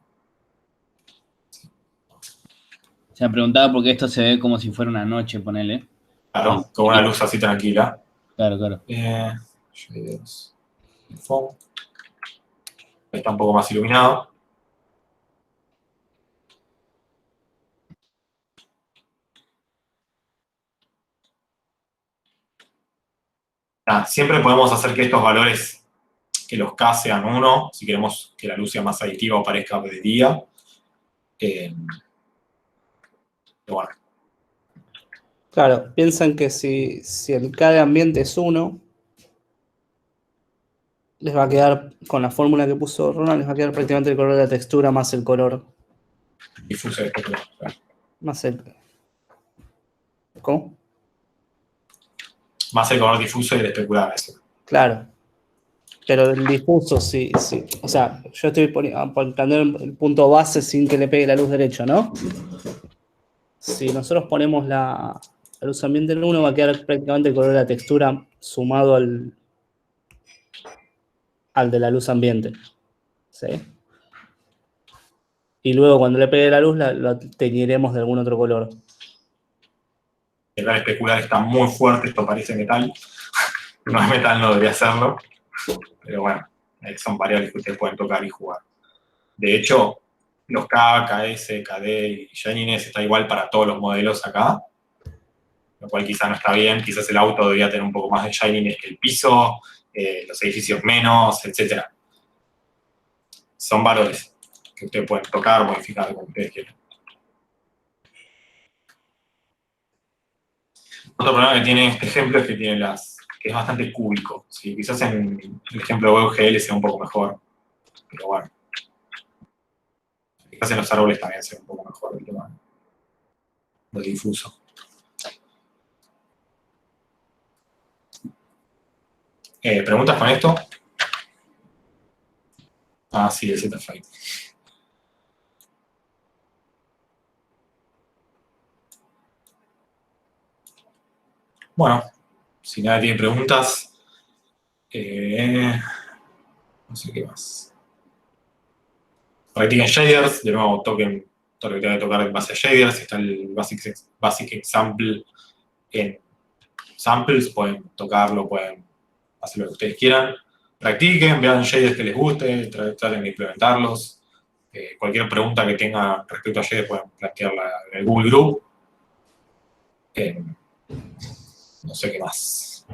O sea, preguntaba porque esto se ve como si fuera una noche, ponele. Claro, con una luz así tranquila. Claro, claro. Shaders. Foam. Está un poco más iluminado. Siempre podemos hacer que estos valores, que los K sean 1, si queremos que la luz sea más aditiva o parezca de día. Pero bueno, Claro, piensan que si el K de ambiente es 1, les va a quedar, con la fórmula que puso Ronald, les va a quedar prácticamente el color de la textura más el color, difuso y especular. más el... ¿Cómo? Más el color difuso y el especular. Eso. Claro. Pero el difuso, sí. O sea, yo estoy planteando el punto base sin que le pegue la luz derecha, ¿no? Si nosotros ponemos la luz ambiente en 1, va a quedar prácticamente el color de la textura sumado al de la luz ambiente. ¿Sí? Y luego cuando le pegue la luz, la teñiremos de algún otro color. El color especular está muy fuerte, esto parece metal. No es metal, no debería serlo. Pero bueno, son variables que ustedes pueden tocar y jugar. De hecho, los K, KS, KD y Shininess está igual para todos los modelos acá. Lo cual quizás no está bien. Quizás el auto debería tener un poco más de Shininess que el piso, los edificios menos, etc. Son valores que ustedes pueden tocar, modificar como ustedes quieran. Otro problema que tiene este ejemplo es que tiene que es bastante cúbico. ¿Sí? Quizás en el ejemplo de WebGL sea un poco mejor, pero bueno. Quizás en los árboles también sea un poco mejor el tema del difuso. ¿Preguntas con esto? Ah, sí, el Z-File. Bueno, si nadie tiene preguntas, no sé qué más. Practiquen shaders, de nuevo toquen todo lo que tengan que tocar en base a shaders. Está el Basic Example en Samples, pueden tocarlo, pueden hacer lo que ustedes quieran. Practiquen, vean shaders que les guste, traten de implementarlos. Cualquier pregunta que tengan respecto a shaders pueden plantearla en el Google Group. No sé qué más.